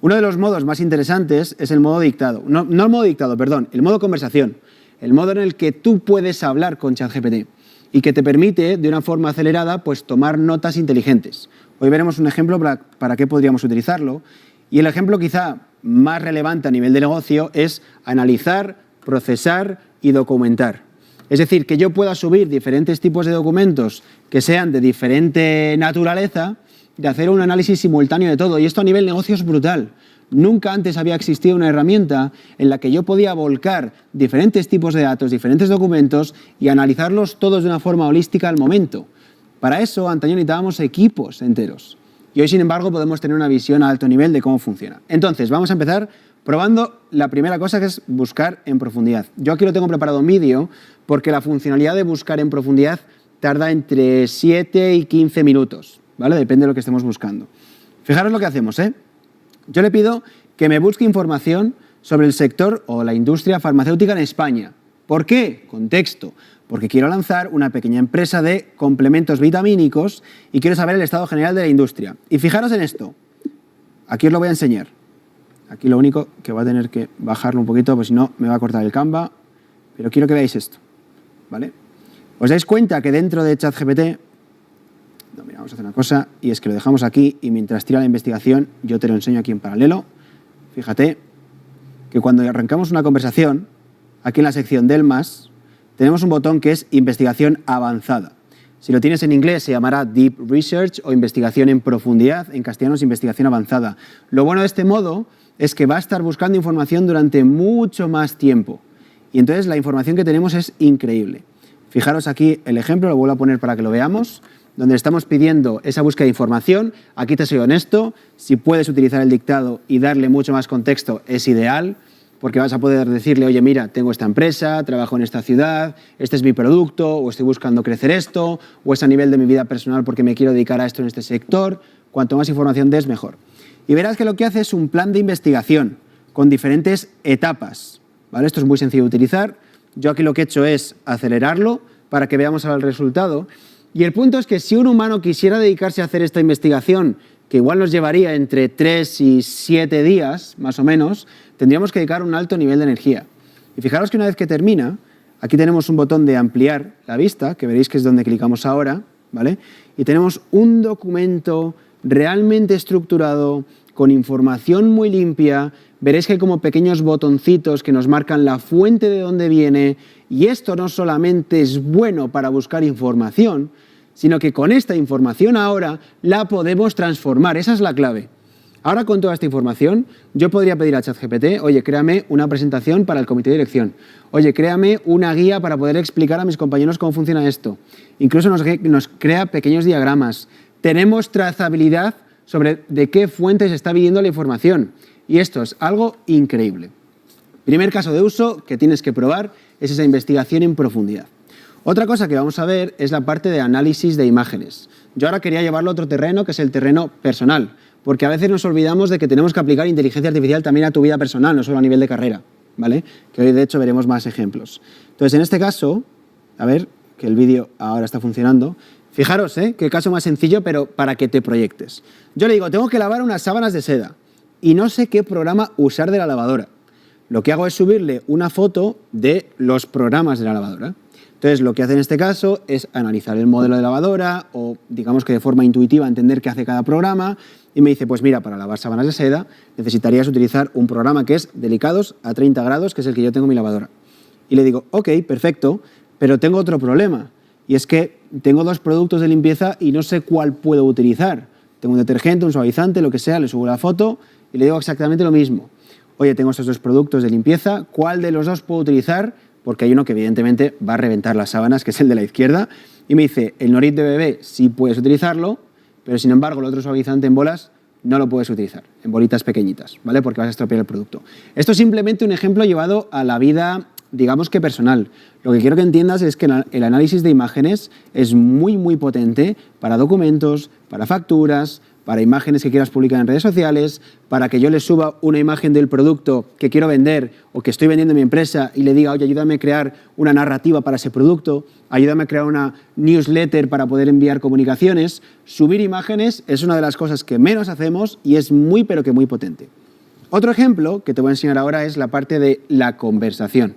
Uno de los modos más interesantes es el modo dictado. No el modo dictado, perdón, el modo conversación. El modo en el que tú puedes hablar con ChatGPT y que te permite, de una forma acelerada, pues tomar notas inteligentes. Hoy veremos un ejemplo para qué podríamos utilizarlo. Y el ejemplo quizá más relevante a nivel de negocio es analizar, procesar y documentar. Es decir, que yo pueda subir diferentes tipos de documentos que sean de diferente naturaleza, de hacer un análisis simultáneo de todo. Y esto a nivel negocio es brutal. Nunca antes había existido una herramienta en la que yo podía volcar diferentes tipos de datos, diferentes documentos y analizarlos todos de una forma holística al momento. Para eso, antaño necesitábamos equipos enteros. Y hoy, sin embargo, podemos tener una visión a alto nivel de cómo funciona. Entonces, vamos a empezar probando la primera cosa, que es buscar en profundidad. Yo aquí lo tengo preparado en vídeo porque la funcionalidad de buscar en profundidad tarda entre 7 y 15 minutos, ¿vale? Depende de lo que estemos buscando. Fijaros lo que hacemos, ¿eh? Yo le pido que me busque información sobre el sector o la industria farmacéutica en España. ¿Por qué? Contexto. Porque quiero lanzar una pequeña empresa de complementos vitamínicos y quiero saber el estado general de la industria. Y fijaros en esto. Aquí os lo voy a enseñar. Aquí lo único que voy a tener que bajarlo un poquito, pues si no me va a cortar el Canva. Pero quiero que veáis esto, ¿vale? ¿Os dais cuenta que dentro de ChatGPT... No, mira, vamos a hacer una cosa, y es que lo dejamos aquí y mientras tira la investigación yo te lo enseño aquí en paralelo. Fíjate que cuando arrancamos una conversación, aquí en la sección del más, tenemos un botón que es investigación avanzada. Si lo tienes en inglés se llamará Deep Research o investigación en profundidad, en castellano es investigación avanzada. Lo bueno de este modo es que va a estar buscando información durante mucho más tiempo. Y entonces la información que tenemos es increíble. Fijaros aquí el ejemplo, lo vuelvo a poner para que lo veamos, donde estamos pidiendo esa búsqueda de información. Aquí te soy honesto, si puedes utilizar el dictado y darle mucho más contexto es ideal, porque vas a poder decirle, oye, mira, tengo esta empresa, trabajo en esta ciudad, este es mi producto, o estoy buscando crecer esto, o es a nivel de mi vida personal porque me quiero dedicar a esto en este sector. Cuanto más información des, mejor. Y verás que lo que hace es un plan de investigación con diferentes etapas, ¿vale? Esto es muy sencillo de utilizar. Yo aquí lo que he hecho es acelerarlo para que veamos ahora el resultado. Y el punto es que si un humano quisiera dedicarse a hacer esta investigación, que igual nos llevaría entre 3 y 7 días, más o menos, tendríamos que dedicar un alto nivel de energía. Y fijaros que una vez que termina, aquí tenemos un botón de ampliar la vista, que veréis que es donde clicamos ahora, ¿vale? Y tenemos un documento realmente estructurado, con información muy limpia. Veréis que hay como pequeños botoncitos que nos marcan la fuente de dónde viene, y esto no solamente es bueno para buscar información, sino que con esta información ahora la podemos transformar. Esa es la clave. Ahora con toda esta información yo podría pedir a ChatGPT, oye, créame una presentación para el comité de dirección. Oye, créame una guía para poder explicar a mis compañeros cómo funciona esto. Incluso nos crea pequeños diagramas. Tenemos trazabilidad sobre de qué fuentes está viniendo la información. Y esto es algo increíble. Primer caso de uso que tienes que probar es esa investigación en profundidad. Otra cosa que vamos a ver es la parte de análisis de imágenes. Yo ahora quería llevarlo a otro terreno, que es el terreno personal, porque a veces nos olvidamos de que tenemos que aplicar inteligencia artificial también a tu vida personal, no solo a nivel de carrera, ¿vale? Que hoy de hecho veremos más ejemplos. Entonces, en este caso, a ver, que el vídeo ahora está funcionando. Fijaros, qué caso más sencillo, pero para que te proyectes. Yo le digo, tengo que lavar unas sábanas de seda y no sé qué programa usar de la lavadora. Lo que hago es subirle una foto de los programas de la lavadora. Entonces, lo que hace en este caso es analizar el modelo de lavadora o, digamos que de forma intuitiva, entender qué hace cada programa y me dice, pues mira, para lavar sábanas de seda necesitarías utilizar un programa que es Delicados a 30 grados, que es el que yo tengo en mi lavadora. Y le digo, ok, perfecto, pero tengo otro problema y es que tengo 2 productos de limpieza y no sé cuál puedo utilizar. Tengo un detergente, un suavizante, lo que sea, le subo la foto y le digo exactamente lo mismo. Oye, tengo estos dos productos de limpieza, ¿cuál de los dos puedo utilizar? Porque hay uno que evidentemente va a reventar las sábanas, que es el de la izquierda, y me dice, el Norit de bebé sí puedes utilizarlo, pero sin embargo el otro suavizante en bolas no lo puedes utilizar, en bolitas pequeñitas, ¿vale? Porque vas a estropear el producto. Esto es simplemente un ejemplo llevado a la vida, digamos que personal. Lo que quiero que entiendas es que el análisis de imágenes es muy, muy potente para documentos, para facturas, para imágenes que quieras publicar en redes sociales, para que yo le suba una imagen del producto que quiero vender o que estoy vendiendo en mi empresa y le diga, oye, ayúdame a crear una narrativa para ese producto, ayúdame a crear una newsletter para poder enviar comunicaciones. Subir imágenes es una de las cosas que menos hacemos y es muy, pero que muy potente. Otro ejemplo que te voy a enseñar ahora es la parte de la conversación.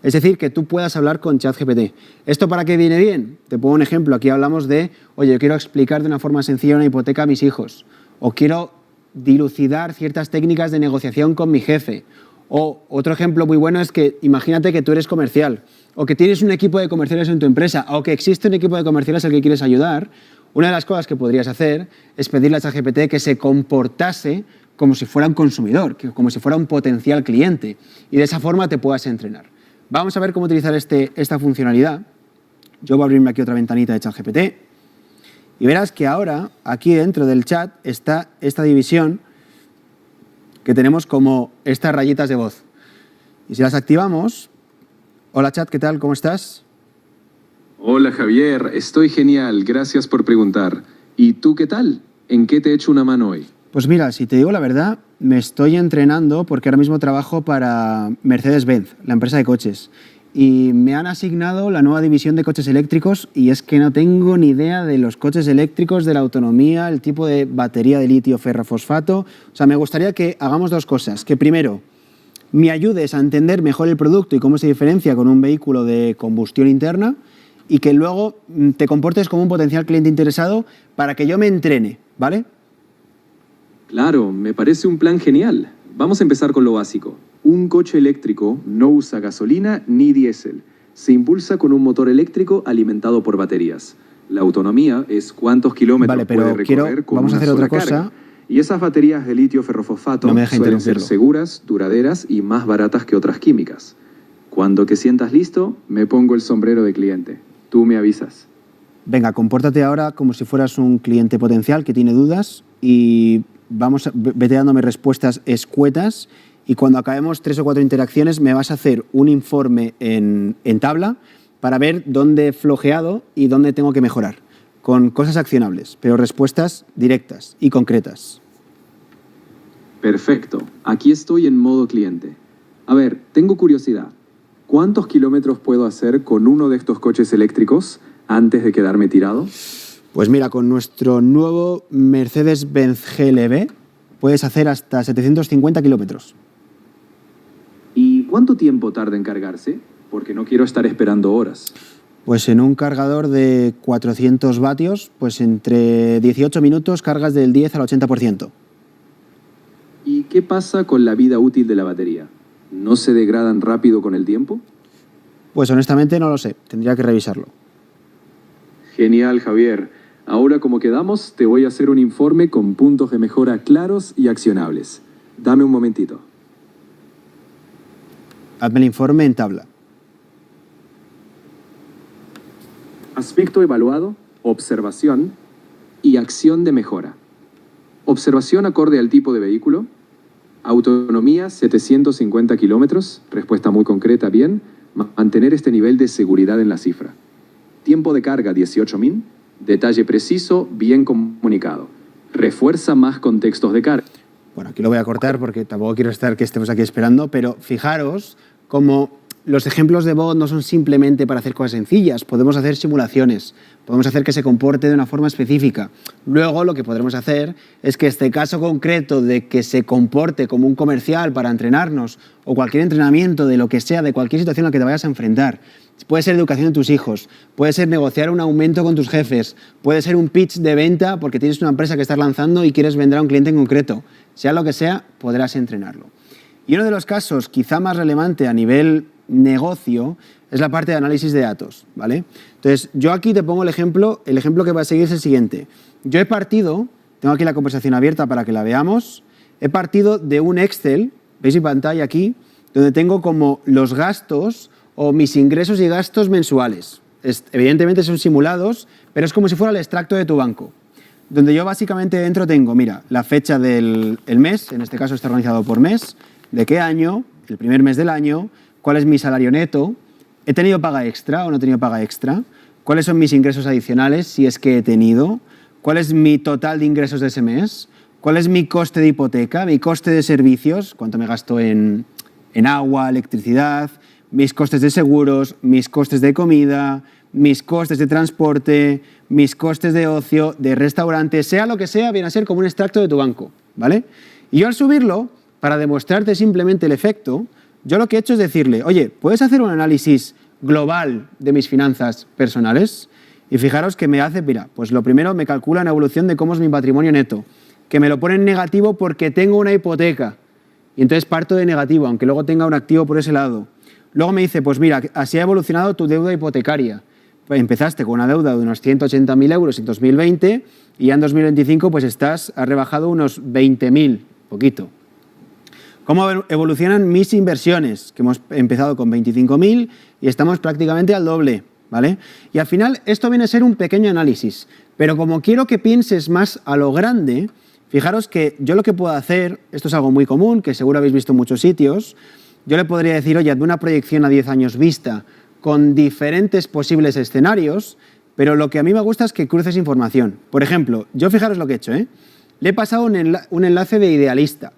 Es decir, que tú puedas hablar con ChatGPT. ¿Esto para qué viene bien? Te pongo un ejemplo. Aquí hablamos de, oye, yo quiero explicar de una forma sencilla una hipoteca a mis hijos. O quiero dilucidar ciertas técnicas de negociación con mi jefe. O otro ejemplo muy bueno es que imagínate que tú eres comercial o que tienes un equipo de comerciales en tu empresa o que existe un equipo de comerciales al que quieres ayudar. Una de las cosas que podrías hacer es pedirle a ChatGPT que se comportase como si fuera un consumidor, como si fuera un potencial cliente. Y de esa forma te puedas entrenar. Vamos a ver cómo utilizar esta funcionalidad. Yo voy a abrirme aquí otra ventanita de ChatGPT y verás que ahora aquí dentro del chat está esta división que tenemos como estas rayitas de voz. Y si las activamos, hola chat, ¿qué tal? ¿Cómo estás? Hola Javier, estoy genial, gracias por preguntar. ¿Y tú qué tal? ¿En qué te echo una mano hoy? Pues mira, si te digo la verdad, me estoy entrenando porque ahora mismo trabajo para Mercedes-Benz, la empresa de coches. Y me han asignado la nueva división de coches eléctricos y es que no tengo ni idea de los coches eléctricos, de la autonomía, el tipo de batería de litio ferrofosfato. O sea, me gustaría que hagamos dos cosas. Que primero, me ayudes a entender mejor el producto y cómo se diferencia con un vehículo de combustión interna y que luego te comportes como un potencial cliente interesado para que yo me entrene, ¿vale? Claro, me parece un plan genial. Vamos a empezar con lo básico. Un coche eléctrico no usa gasolina ni diésel. Se impulsa con un motor eléctrico alimentado por baterías. La autonomía es cuántos kilómetros puede recorrer con vamos a una hacer otra sola cosa. carga. Y esas baterías de litio ferrofosfato No me deja suelen ser interrumpirlo. seguras, duraderas y más baratas que otras químicas. Cuando te sientas listo, me pongo el sombrero de cliente. Tú me avisas. Venga, compórtate ahora como si fueras un cliente potencial que tiene dudas y vete dándome respuestas escuetas y cuando acabemos 3 o 4 interacciones me vas a hacer un informe en tabla para ver dónde he flojeado y dónde tengo que mejorar, con cosas accionables, pero respuestas directas y concretas. Perfecto. Aquí estoy en modo cliente. A ver, tengo curiosidad. ¿Cuántos kilómetros puedo hacer con uno de estos coches eléctricos antes de quedarme tirado? Pues mira, con nuestro nuevo Mercedes-Benz GLB puedes hacer hasta 750 kilómetros. ¿Y cuánto tiempo tarda en cargarse? Porque no quiero estar esperando horas. Pues en un cargador de 400 vatios, pues entre 18 minutos cargas del 10 al 80%. ¿Y qué pasa con la vida útil de la batería? ¿No se degradan rápido con el tiempo? Pues honestamente no lo sé, tendría que revisarlo. Genial, Javier. Ahora, como quedamos, te voy a hacer un informe con puntos de mejora claros y accionables. Dame un momentito. Hazme el informe en tabla. Aspecto evaluado, observación y acción de mejora. Observación acorde al tipo de vehículo. Autonomía 750 kilómetros, respuesta muy concreta, bien. Mantener este nivel de seguridad en la cifra. Tiempo de carga 18 min. Detalle preciso, bien comunicado. Refuerza más contextos de carga. Bueno, aquí lo voy a cortar porque tampoco quiero estar que estemos aquí esperando, pero fijaros como los ejemplos de bot no son simplemente para hacer cosas sencillas, podemos hacer simulaciones, podemos hacer que se comporte de una forma específica. Luego lo que podremos hacer es que este caso concreto de que se comporte como un comercial para entrenarnos o cualquier entrenamiento de lo que sea, de cualquier situación a la que te vayas a enfrentar, puede ser educación de tus hijos, puede ser negociar un aumento con tus jefes, puede ser un pitch de venta porque tienes una empresa que estás lanzando y quieres vender a un cliente en concreto. Sea lo que sea, podrás entrenarlo. Y uno de los casos quizá más relevante a nivel negocio es la parte de análisis de datos, ¿vale? Entonces, yo aquí te pongo el ejemplo que va a seguir es el siguiente. Yo he partido, tengo aquí la conversación abierta para que la veamos, he partido de un Excel, veis mi pantalla aquí, donde tengo como los gastos o mis ingresos y gastos mensuales. Evidentemente son simulados, pero es como si fuera el extracto de tu banco, donde yo básicamente dentro tengo, mira, la fecha del mes, en este caso está organizado por mes, de qué año, el primer mes del año, cuál es mi salario neto, he tenido paga extra o no he tenido paga extra, cuáles son mis ingresos adicionales, si es que he tenido, cuál es mi total de ingresos de ese mes, cuál es mi coste de hipoteca, mi coste de servicios, cuánto me gasto en agua, electricidad, mis costes de seguros, mis costes de comida, mis costes de transporte, mis costes de ocio, de restaurante, sea lo que sea, viene a ser como un extracto de tu banco, ¿vale? Y yo al subirlo, para demostrarte simplemente el efecto, yo lo que he hecho es decirle, oye, ¿puedes hacer un análisis global de mis finanzas personales? Y fijaros que me hace, mira, pues lo primero me calcula una evolución de cómo es mi patrimonio neto, que me lo pone en negativo porque tengo una hipoteca. Y entonces parto de negativo, aunque luego tenga un activo por ese lado. Luego me dice, pues mira, así ha evolucionado tu deuda hipotecaria. Pues empezaste con una deuda de unos 180.000 euros en 2020 y ya en 2025 pues has rebajado unos 20.000, poquito. ¿Cómo evolucionan mis inversiones? Que hemos empezado con 25.000 y estamos prácticamente al doble, ¿vale? Y al final esto viene a ser un pequeño análisis, pero como quiero que pienses más a lo grande, fijaros que yo lo que puedo hacer, esto es algo muy común, que seguro habéis visto en muchos sitios, yo le podría decir, oye, hazme una proyección a 10 años vista con diferentes posibles escenarios, pero lo que a mí me gusta es que cruces información. Por ejemplo, yo fijaros lo que he hecho, le he pasado un enlace de Idealista.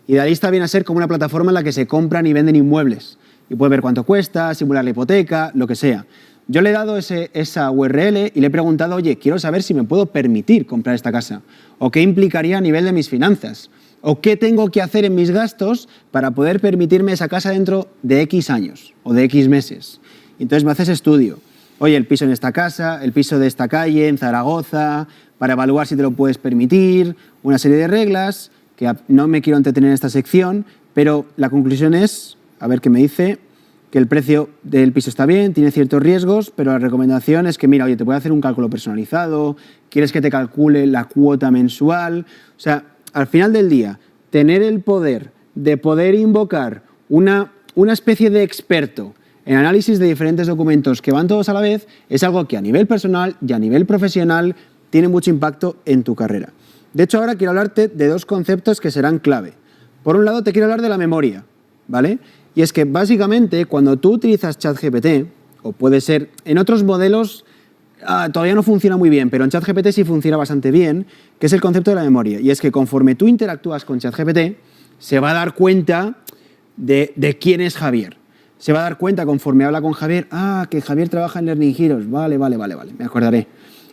Idealista viene a ser como una plataforma en la que se compran y venden inmuebles. Y puedes ver cuánto cuesta, simular la hipoteca, lo que sea. Yo le he dado esa URL y le he preguntado, oye, quiero saber si me puedo permitir comprar esta casa, o qué implicaría a nivel de mis finanzas, o qué tengo que hacer en mis gastos para poder permitirme esa casa dentro de X años o de X meses. Y entonces me haces estudio. Oye, el piso en esta casa, el piso de esta calle, en Zaragoza, para evaluar si te lo puedes permitir, una serie de reglas, que no me quiero entretener en esta sección, pero la conclusión es, a ver qué me dice, que el precio del piso está bien, tiene ciertos riesgos, pero la recomendación es que, mira, oye, te puede hacer un cálculo personalizado, quieres que te calcule la cuota mensual. O sea, al final del día, tener el poder de poder invocar una especie de experto en análisis de diferentes documentos que van todos a la vez es algo que a nivel personal y a nivel profesional tiene mucho impacto en tu carrera. De hecho, ahora quiero hablarte de dos conceptos que serán clave. Por un lado, te quiero hablar de la memoria, ¿vale? Y es que básicamente cuando tú utilizas ChatGPT, o puede ser en otros modelos, todavía no funciona muy bien, pero en ChatGPT sí funciona bastante bien, que es el concepto de la memoria. Y es que conforme tú interactúas con ChatGPT, se va a dar cuenta de quién es Javier. Se va a dar cuenta conforme habla con Javier, que Javier trabaja en Learning Heroes, vale, me acordaré.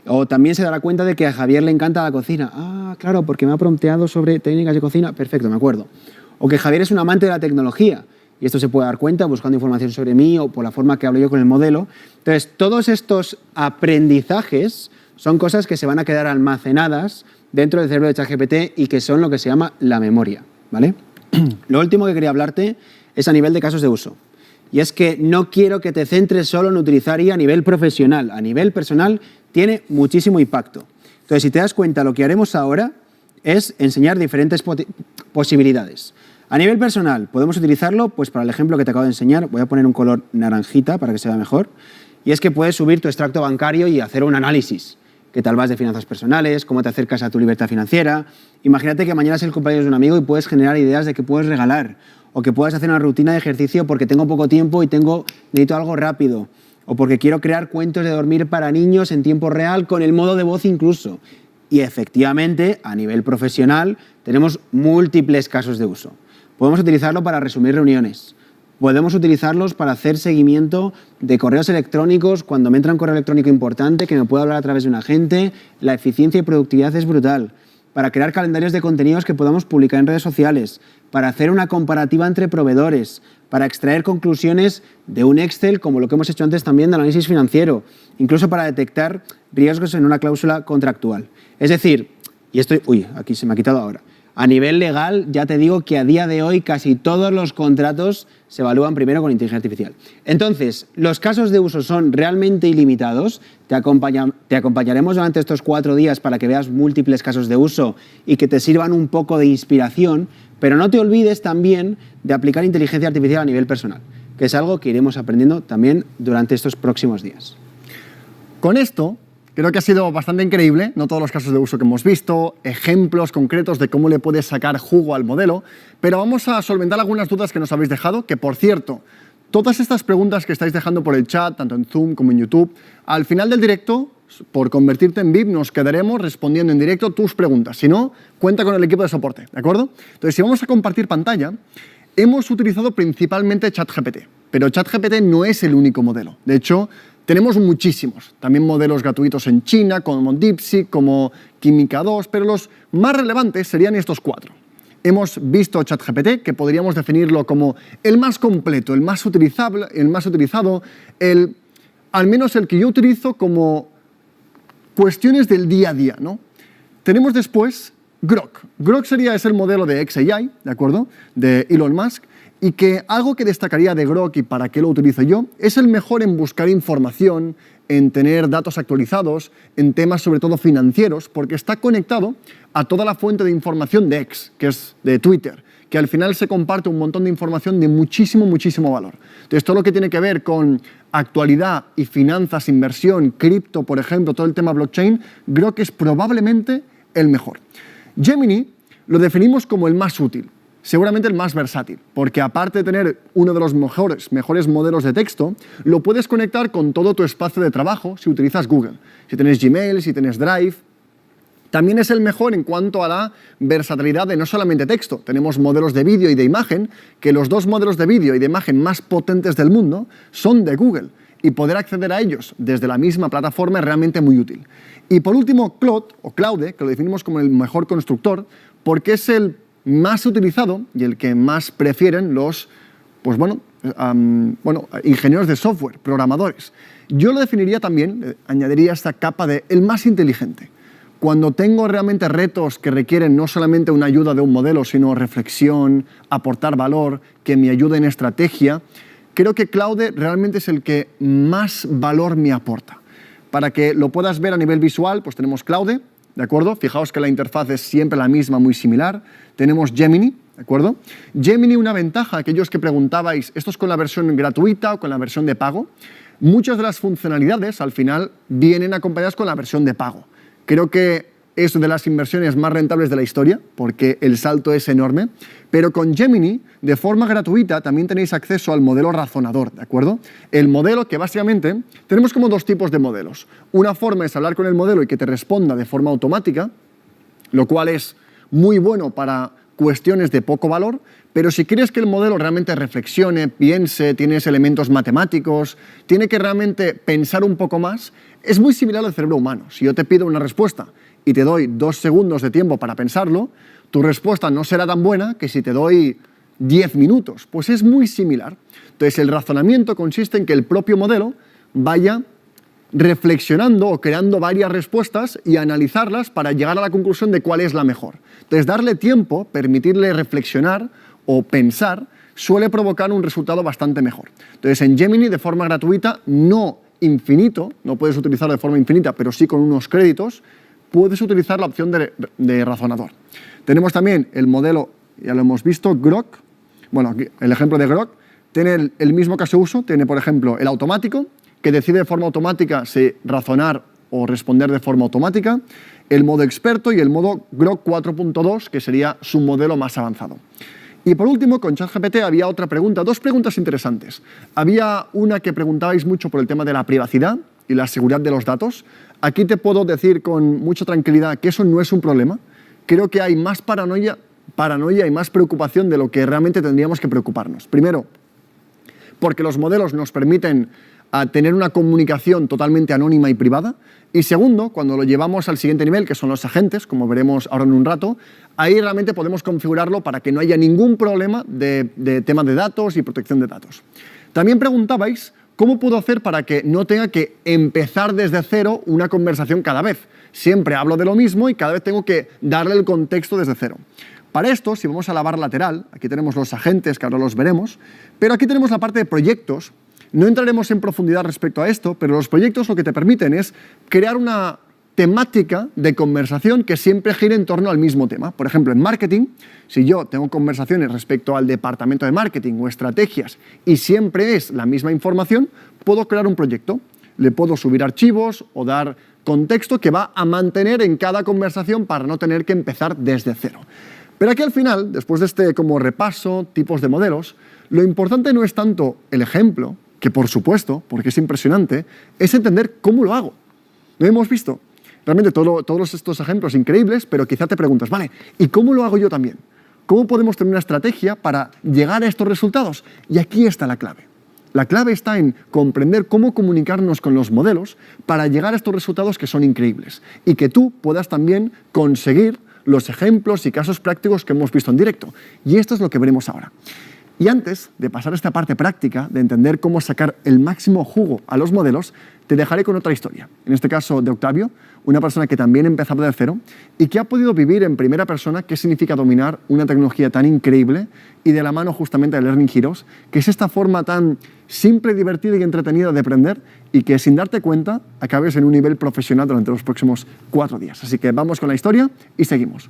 O también se dará cuenta de que a Javier le encanta la cocina. Claro, porque me ha prompteado sobre técnicas de cocina. Perfecto, me acuerdo. O que Javier es un amante de la tecnología. Y esto se puede dar cuenta buscando información sobre mí o por la forma que hablo yo con el modelo. Entonces, todos estos aprendizajes son cosas que se van a quedar almacenadas dentro del cerebro de ChatGPT y que son lo que se llama la memoria, ¿vale? Lo último que quería hablarte es a nivel de casos de uso. Y es que no quiero que te centres solo en utilizar IA a nivel profesional. A nivel personal tiene muchísimo impacto. Entonces, si te das cuenta, lo que haremos ahora es enseñar diferentes posibilidades. A nivel personal, podemos utilizarlo, pues para el ejemplo que te acabo de enseñar, voy a poner un color naranjita para que se vea mejor, y es que puedes subir tu extracto bancario y hacer un análisis. ¿Qué tal vas de finanzas personales? ¿Cómo te acercas a tu libertad financiera? Imagínate que mañana es el cumpleaños de un amigo y puedes generar ideas de qué puedes regalar, o que puedas hacer una rutina de ejercicio porque tengo poco tiempo y necesito algo rápido, o porque quiero crear cuentos de dormir para niños en tiempo real con el modo de voz incluso. Y efectivamente, a nivel profesional, tenemos múltiples casos de uso. Podemos utilizarlo para resumir reuniones. Podemos utilizarlos para hacer seguimiento de correos electrónicos cuando me entra un correo electrónico importante que me pueda hablar a través de un agente. La eficiencia y productividad es brutal. Para crear calendarios de contenidos que podamos publicar en redes sociales. Para hacer una comparativa entre proveedores. Para extraer conclusiones de un Excel, como lo que hemos hecho antes también de análisis financiero. Incluso para detectar riesgos en una cláusula contractual. Es decir, y esto, aquí se me ha quitado ahora. A nivel legal, ya te digo que a día de hoy casi todos los contratos se evalúan primero con inteligencia artificial. Entonces, los casos de uso son realmente ilimitados. Te acompañaremos durante estos 4 días para que veas múltiples casos de uso y que te sirvan un poco de inspiración, pero no te olvides también de aplicar inteligencia artificial a nivel personal, que es algo que iremos aprendiendo también durante estos próximos días. Con esto, creo que ha sido bastante increíble, no todos los casos de uso que hemos visto, ejemplos concretos de cómo le puedes sacar jugo al modelo, pero vamos a solventar algunas dudas que nos habéis dejado, que por cierto, todas estas preguntas que estáis dejando por el chat, tanto en Zoom como en YouTube, al final del directo, por convertirte en VIP, nos quedaremos respondiendo en directo tus preguntas. Si no, cuenta con el equipo de soporte, ¿de acuerdo? Entonces, si vamos a compartir pantalla, hemos utilizado principalmente ChatGPT, pero ChatGPT no es el único modelo. De hecho, tenemos muchísimos, también modelos gratuitos en China, como DeepSeek, como Química 2, pero los más relevantes serían estos 4. Hemos visto ChatGPT, que podríamos definirlo como el más completo, el más utilizado, al menos el que yo utilizo como cuestiones del día a día, ¿no? Tenemos después Grok. Grok es el modelo de xAI, ¿de acuerdo?, de Elon Musk, y que algo que destacaría de Grok y para qué lo utilizo yo es el mejor en buscar información, en tener datos actualizados, en temas sobre todo financieros, porque está conectado a toda la fuente de información de X, que es de Twitter, que al final se comparte un montón de información de muchísimo, muchísimo valor. Entonces, todo lo que tiene que ver con actualidad y finanzas, inversión, cripto, por ejemplo, todo el tema blockchain, Grok es probablemente el mejor. Gemini lo definimos como el más útil, seguramente el más versátil, porque aparte de tener uno de los mejores modelos de texto, lo puedes conectar con todo tu espacio de trabajo si utilizas Google, si tienes Gmail, si tienes Drive. También es el mejor en cuanto a la versatilidad de no solamente texto. Tenemos modelos de vídeo y de imagen, que los 2 modelos de vídeo y de imagen más potentes del mundo son de Google, y poder acceder a ellos desde la misma plataforma es realmente muy útil. Y por último, Claude, que lo definimos como el mejor constructor, porque es el más utilizado y el que más prefieren los ingenieros de software, programadores. Yo lo definiría también, añadiría esta capa de el más inteligente. Cuando tengo realmente retos que requieren no solamente una ayuda de un modelo, sino reflexión, aportar valor, que me ayude en estrategia, creo que Claude realmente es el que más valor me aporta. Para que lo puedas ver a nivel visual, pues tenemos Claude, ¿de acuerdo? Fijaos que la interfaz es siempre la misma, muy similar. Tenemos Gemini, ¿de acuerdo? Gemini, una ventaja, aquellos que preguntabais, ¿esto es con la versión gratuita o con la versión de pago? Muchas de las funcionalidades, al final, vienen acompañadas con la versión de pago. Creo que es de las inversiones más rentables de la historia, porque el salto es enorme, pero con Gemini, de forma gratuita, también tenéis acceso al modelo razonador, ¿de acuerdo? El modelo que básicamente, tenemos como 2 tipos de modelos. Una forma es hablar con el modelo y que te responda de forma automática, lo cual es muy bueno para cuestiones de poco valor, pero si quieres que el modelo realmente reflexione, piense, tienes elementos matemáticos, tiene que realmente pensar un poco más, es muy similar al cerebro humano. Si yo te pido una respuesta y te doy 2 segundos de tiempo para pensarlo, tu respuesta no será tan buena que si te doy 10 minutos. Pues es muy similar. Entonces, el razonamiento consiste en que el propio modelo vaya reflexionando o creando varias respuestas y analizarlas para llegar a la conclusión de cuál es la mejor. Entonces, darle tiempo, permitirle reflexionar o pensar, suele provocar un resultado bastante mejor. Entonces, en Gemini, de forma gratuita, no infinito, no puedes utilizarlo de forma infinita, pero sí con unos créditos, puedes utilizar la opción de razonador. Tenemos también el modelo, ya lo hemos visto, Grok. Bueno, aquí el ejemplo de Grok tiene el mismo caso de uso. Tiene, por ejemplo, el automático, que decide de forma automática si razonar o responder de forma automática, el modo experto y el modo Grok 4.2, que sería su modelo más avanzado. Y por último, con ChatGPT había otra pregunta, 2 preguntas interesantes. Había una que preguntabais mucho por el tema de la privacidad y la seguridad de los datos. Aquí te puedo decir con mucha tranquilidad que eso no es un problema. Creo que hay más paranoia y más preocupación de lo que realmente tendríamos que preocuparnos. Primero, porque los modelos nos permiten tener una comunicación totalmente anónima y privada. Y segundo, cuando lo llevamos al siguiente nivel, que son los agentes, como veremos ahora en un rato, ahí realmente podemos configurarlo para que no haya ningún problema de tema de datos y protección de datos. También preguntabais cómo puedo hacer para que no tenga que empezar desde cero una conversación cada vez. Siempre hablo de lo mismo y cada vez tengo que darle el contexto desde cero. Para esto, si vamos a la barra lateral, aquí tenemos los agentes, que ahora los veremos, pero aquí tenemos la parte de proyectos. No entraremos en profundidad respecto a esto, pero los proyectos lo que te permiten es crear una temática de conversación que siempre gire en torno al mismo tema. Por ejemplo, en marketing, si yo tengo conversaciones respecto al departamento de marketing o estrategias y siempre es la misma información, puedo crear un proyecto. Le puedo subir archivos o dar contexto que va a mantener en cada conversación para no tener que empezar desde cero. Pero aquí al final, después de este como repaso, tipos de modelos, lo importante no es tanto el ejemplo, que por supuesto, porque es impresionante, es entender cómo lo hago. ¿No hemos visto? Realmente todos estos ejemplos increíbles, pero quizá te preguntas, vale, ¿y cómo lo hago yo también? ¿Cómo podemos tener una estrategia para llegar a estos resultados? Y aquí está la clave. La clave está en comprender cómo comunicarnos con los modelos para llegar a estos resultados que son increíbles y que tú puedas también conseguir los ejemplos y casos prácticos que hemos visto en directo. Y esto es lo que veremos ahora. Y antes de pasar a esta parte práctica, de entender cómo sacar el máximo jugo a los modelos, te dejaré con otra historia. En este caso de Octavio, una persona que también empezaba de cero y que ha podido vivir en primera persona qué significa dominar una tecnología tan increíble y de la mano justamente de Learning Heroes, que es esta forma tan simple, divertida y entretenida de aprender y que sin darte cuenta acabes en un nivel profesional durante los próximos 4 días. Así que vamos con la historia y seguimos.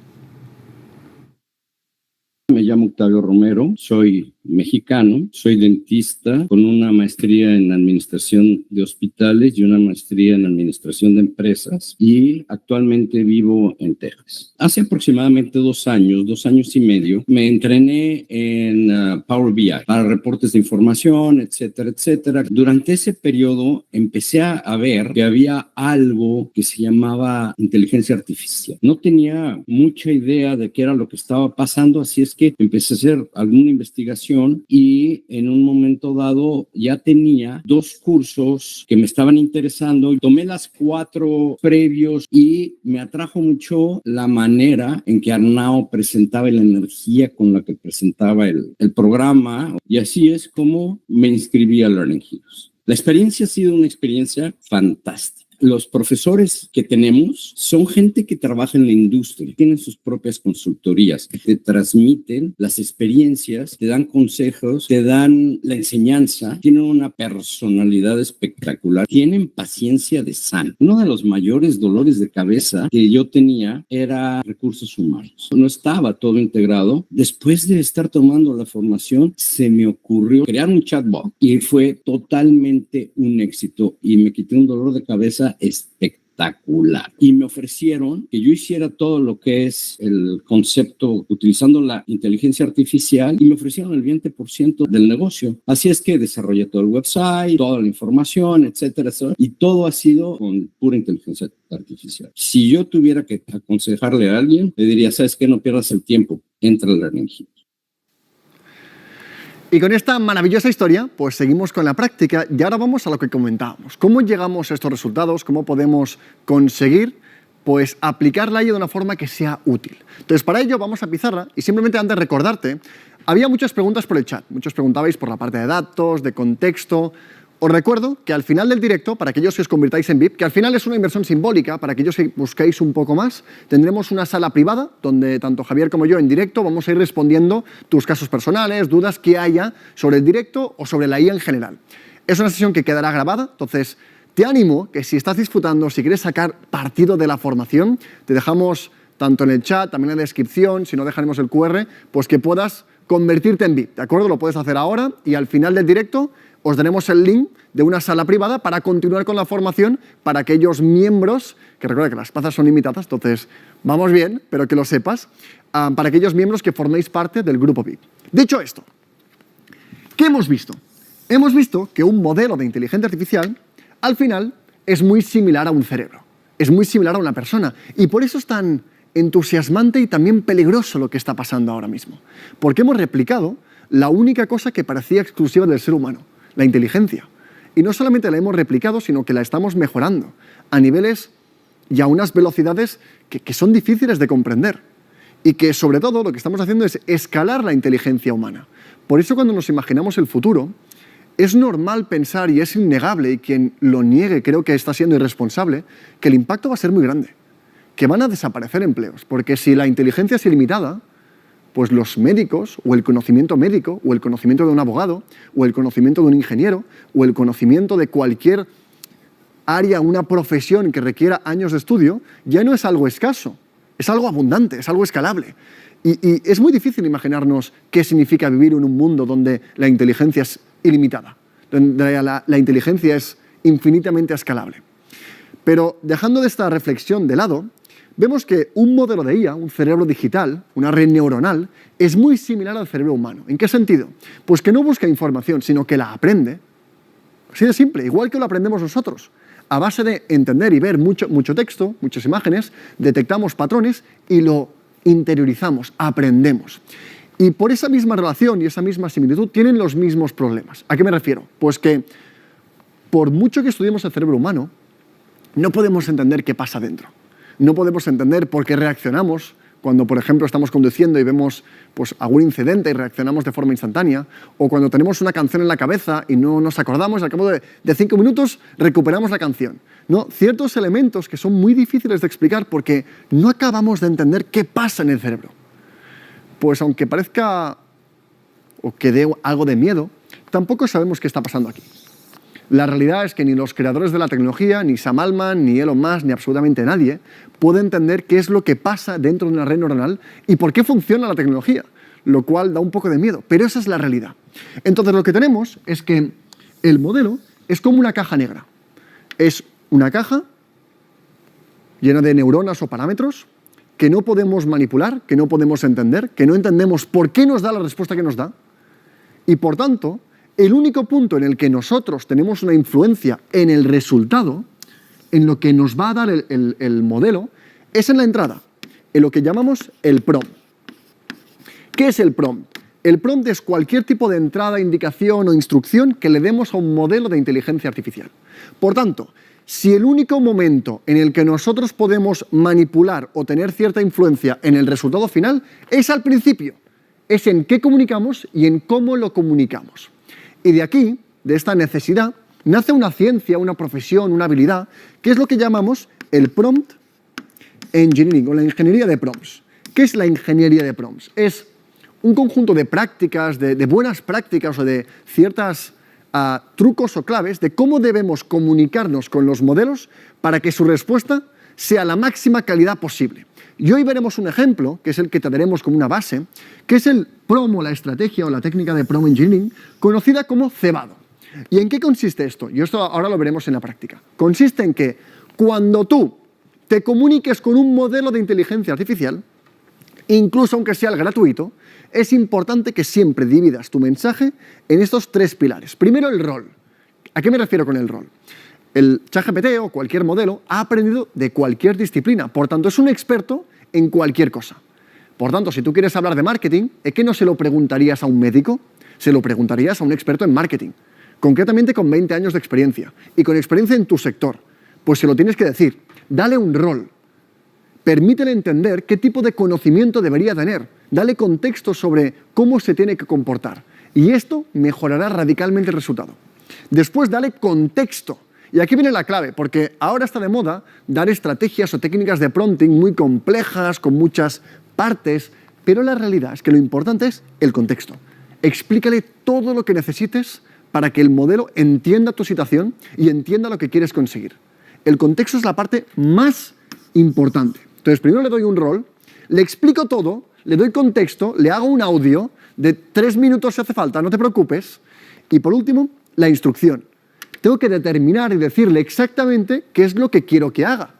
Me llamo Octavio Romero, soy mexicano, soy dentista con una maestría en administración de hospitales y una maestría en administración de empresas y actualmente vivo en Texas. Hace aproximadamente 2 años y medio, me entrené en Power BI para reportes de información, etcétera, etcétera. Durante ese periodo empecé a ver que había algo que se llamaba inteligencia artificial. No tenía mucha idea de qué era lo que estaba pasando, así es que empecé a hacer alguna investigación y en un momento dado ya tenía 2 cursos que me estaban interesando. Tomé las 4 previos y me atrajo mucho la manera en que Arnau presentaba la energía con la que presentaba el programa y así es como me inscribí a Learning Heroes. La experiencia ha sido una experiencia fantástica. Los profesores que tenemos son gente que trabaja en la industria, tienen sus propias consultorías, te transmiten las experiencias, te dan consejos, te dan la enseñanza, tienen una personalidad espectacular, tienen paciencia de santo. Uno de los mayores dolores de cabeza que yo tenía era recursos humanos. No estaba todo integrado. Después de estar tomando la formación, se me ocurrió crear un chatbot y fue totalmente un éxito y me quité un dolor de cabeza espectacular. Y me ofrecieron que yo hiciera todo lo que es el concepto utilizando la inteligencia artificial y me ofrecieron el 20% del negocio. Así es que desarrollé todo el website, toda la información, etcétera, etcétera, y todo ha sido con pura inteligencia artificial. Si yo tuviera que aconsejarle a alguien, le diría, ¿sabes qué? No pierdas el tiempo, entra al Learning Heroes. Y con esta maravillosa historia, pues seguimos con la práctica y ahora vamos a lo que comentábamos. ¿Cómo llegamos a estos resultados? ¿Cómo podemos conseguir pues aplicar la IA de una forma que sea útil? Entonces, para ello vamos a pizarra y simplemente antes de recordarte, había muchas preguntas por el chat. Muchos preguntabais por la parte de datos, de contexto. Os recuerdo que al final del directo, para aquellos que os convirtáis en VIP, que al final es una inversión simbólica, para aquellos que busquéis un poco más, tendremos una sala privada donde tanto Javier como yo en directo vamos a ir respondiendo tus casos personales, dudas que haya sobre el directo o sobre la IA en general. Es una sesión que quedará grabada, entonces te animo que si estás disfrutando, si quieres sacar partido de la formación, te dejamos tanto en el chat, también en la descripción, si no dejaremos el QR, pues que puedas convertirte en VIP, ¿de acuerdo? Lo puedes hacer ahora y al final del directo os daremos el link de una sala privada para continuar con la formación para aquellos miembros, que recuerda que las plazas son limitadas, entonces vamos bien, pero que lo sepas, para aquellos miembros que forméis parte del grupo VIP. Dicho esto, ¿qué hemos visto? Hemos visto que un modelo de inteligencia artificial, al final, es muy similar a un cerebro, es muy similar a una persona, y por eso es tan entusiasmante y también peligroso lo que está pasando ahora mismo, porque hemos replicado la única cosa que parecía exclusiva del ser humano, la inteligencia. Y no solamente la hemos replicado, sino que la estamos mejorando a niveles y a unas velocidades que son difíciles de comprender. Y que, sobre todo, lo que estamos haciendo es escalar la inteligencia humana. Por eso, cuando nos imaginamos el futuro, es normal pensar, y es innegable, y quien lo niegue creo que está siendo irresponsable, que el impacto va a ser muy grande, que van a desaparecer empleos. Porque si la inteligencia es ilimitada, pues los médicos, o el conocimiento médico, o el conocimiento de un abogado, o el conocimiento de un ingeniero, o el conocimiento de cualquier área, una profesión que requiera años de estudio, ya no es algo escaso, es algo abundante, es algo escalable. Y es muy difícil imaginarnos qué significa vivir en un mundo donde la inteligencia es ilimitada, donde la inteligencia es infinitamente escalable. Pero dejando de esta reflexión de lado, vemos que un modelo de IA, un cerebro digital, una red neuronal, es muy similar al cerebro humano. ¿En qué sentido? Pues que no busca información, sino que la aprende. Así de simple, igual que lo aprendemos nosotros. A base de entender y ver mucho texto, muchas imágenes, detectamos patrones y lo interiorizamos, aprendemos. Y por esa misma relación y esa misma similitud tienen los mismos problemas. ¿A qué me refiero? Pues que por mucho que estudiemos el cerebro humano, no podemos entender qué pasa dentro. No podemos entender por qué reaccionamos cuando, por ejemplo, estamos conduciendo y vemos pues, algún incidente y reaccionamos de forma instantánea, o cuando tenemos una canción en la cabeza y no nos acordamos, al cabo de 5 minutos recuperamos la canción. ¿No? Ciertos elementos que son muy difíciles de explicar porque no acabamos de entender qué pasa en el cerebro. Pues aunque parezca o que dé algo de miedo, tampoco sabemos qué está pasando aquí. La realidad es que ni los creadores de la tecnología, ni Sam Altman, ni Elon Musk, ni absolutamente nadie puede entender qué es lo que pasa dentro de una red neuronal y por qué funciona la tecnología, lo cual da un poco de miedo, pero esa es la realidad. Entonces lo que tenemos es que el modelo es como una caja negra. Es una caja llena de neuronas o parámetros que no podemos manipular, que no podemos entender, que no entendemos por qué nos da la respuesta que nos da. Y por tanto, el único punto en el que nosotros tenemos una influencia en el resultado, en lo que nos va a dar el modelo, es en la entrada, en lo que llamamos el prompt. ¿Qué es el prompt? El prompt es cualquier tipo de entrada, indicación o instrucción que le demos a un modelo de inteligencia artificial. Por tanto, si el único momento en el que nosotros podemos manipular o tener cierta influencia en el resultado final es al principio, es en qué comunicamos y en cómo lo comunicamos. Y de aquí, de esta necesidad, nace una ciencia, una profesión, una habilidad, que es lo que llamamos el prompt engineering o la ingeniería de prompts. ¿Qué es la ingeniería de prompts? Es un conjunto de prácticas, de buenas prácticas o de ciertas trucos o claves de cómo debemos comunicarnos con los modelos para que su respuesta sea la máxima calidad posible. Y hoy veremos un ejemplo, que es el que traeremos como una base, que es el PROM o la estrategia o la técnica de Prompt Engineering, conocida como cebado. ¿Y en qué consiste esto? Y esto ahora lo veremos en la práctica. Consiste en que cuando tú te comuniques con un modelo de inteligencia artificial, incluso aunque sea el gratuito, es importante que siempre dividas tu mensaje en estos 3 pilares. Primero, el rol. ¿A qué me refiero con el rol? El ChatGPT o cualquier modelo ha aprendido de cualquier disciplina, por tanto es un experto en cualquier cosa. Por tanto, si tú quieres hablar de marketing, ¿es que no se lo preguntarías a un médico? Se lo preguntarías a un experto en marketing, concretamente con 20 años de experiencia y con experiencia en tu sector. Pues se lo tienes que decir, dale un rol. Permítele entender qué tipo de conocimiento debería tener. Dale contexto sobre cómo se tiene que comportar. Y esto mejorará radicalmente el resultado. Después, dale contexto. Y aquí viene la clave, porque ahora está de moda dar estrategias o técnicas de prompting muy complejas, con muchas partes, pero la realidad es que lo importante es el contexto. Explícale todo lo que necesites para que el modelo entienda tu situación y entienda lo que quieres conseguir. El contexto es la parte más importante. Entonces, primero le doy un rol, le explico todo, le doy contexto, le hago un audio de 3 minutos si hace falta, no te preocupes. Y por último, la instrucción. Tengo que determinar y decirle exactamente qué es lo que quiero que haga.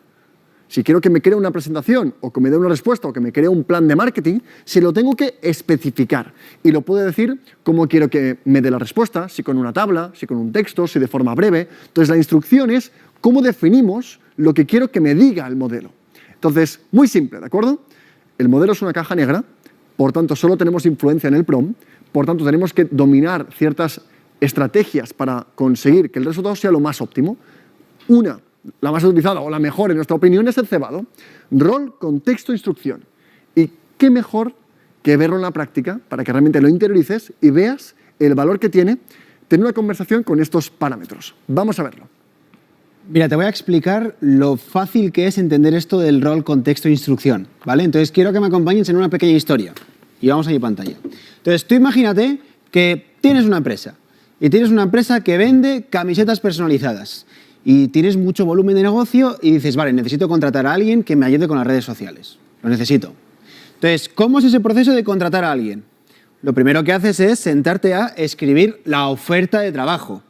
Si quiero que me cree una presentación o que me dé una respuesta o que me cree un plan de marketing, se lo tengo que especificar. Y lo puedo decir cómo quiero que me dé la respuesta, si con una tabla, si con un texto, si de forma breve. Entonces, la instrucción es cómo definimos lo que quiero que me diga el modelo. Entonces, muy simple, ¿de acuerdo? El modelo es una caja negra, por tanto, solo tenemos influencia en el prompt, por tanto, tenemos que dominar ciertas estrategias para conseguir que el resultado sea lo más óptimo. Una, la más utilizada o la mejor en nuestra opinión, es el cebado. Rol, contexto, instrucción. Y qué mejor que verlo en la práctica para que realmente lo interiorices y veas el valor que tiene tener una conversación con estos parámetros. Vamos a verlo. Mira, te voy a explicar lo fácil que es entender esto del rol, contexto e instrucción, ¿vale? Entonces quiero que me acompañes en una pequeña historia. Y vamos a mi pantalla. Entonces, tú imagínate que tienes una empresa. Y tienes una empresa que vende camisetas personalizadas. Y tienes mucho volumen de negocio y dices, vale, necesito contratar a alguien que me ayude con las redes sociales. Lo necesito. Entonces, ¿cómo es ese proceso de contratar a alguien? Lo primero que haces es sentarte a escribir la oferta de trabajo.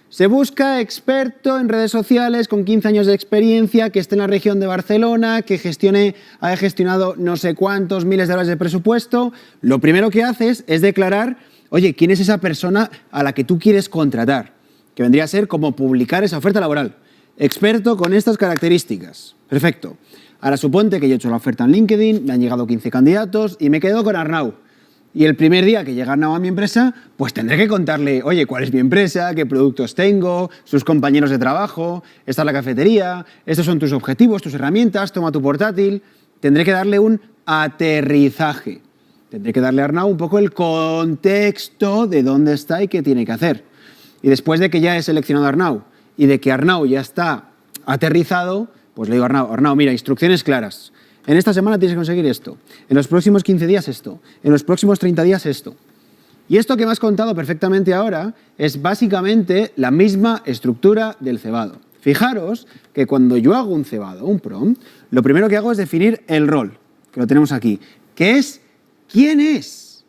Se busca experto en redes sociales con 15 años de experiencia, que esté en la región de Barcelona, que haya gestionado no sé cuántos miles de dólares de presupuesto. Lo primero que haces es declarar, oye, ¿quién es esa persona a la que tú quieres contratar? Que vendría a ser como publicar esa oferta laboral. Experto con estas características. Perfecto. Ahora suponte que yo he hecho la oferta en LinkedIn, me han llegado 15 candidatos y me quedo con Arnau. Y el primer día que llega Arnau a mi empresa, pues tendré que contarle, oye, cuál es mi empresa, qué productos tengo, sus compañeros de trabajo, esta es la cafetería, estos son tus objetivos, tus herramientas, toma tu portátil. Tendré que darle un aterrizaje. Tendré que darle a Arnau un poco el contexto de dónde está y qué tiene que hacer. Y después de que ya he seleccionado a Arnau y de que Arnau ya está aterrizado, pues le digo a Arnau, mira, instrucciones claras. En esta semana tienes que conseguir esto. En los próximos 15 días esto. En los próximos 30 días esto. Y esto que me has contado perfectamente ahora es básicamente la misma estructura del cebado. Fijaros que cuando yo hago un cebado, un prompt, lo primero que hago es definir el rol, que lo tenemos aquí, que es ¿quién es?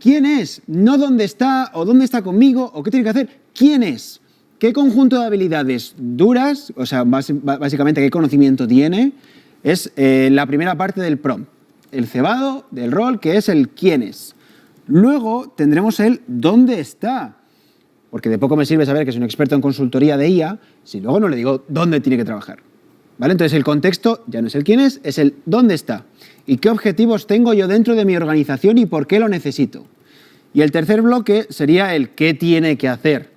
¿Quién es? No dónde está o dónde está conmigo o qué tiene que hacer. ¿Quién es? ¿Qué conjunto de habilidades duras, o sea, básicamente qué conocimiento tiene? Es la primera parte del prompt, el cebado del rol, que es el quién es. Luego tendremos el dónde está, porque de poco me sirve saber que es un experto en consultoría de IA si luego no le digo dónde tiene que trabajar. ¿Vale? Entonces el contexto ya no es el quién es el dónde está. Y qué objetivos tengo yo dentro de mi organización y por qué lo necesito. Y el tercer bloque sería el qué tiene que hacer,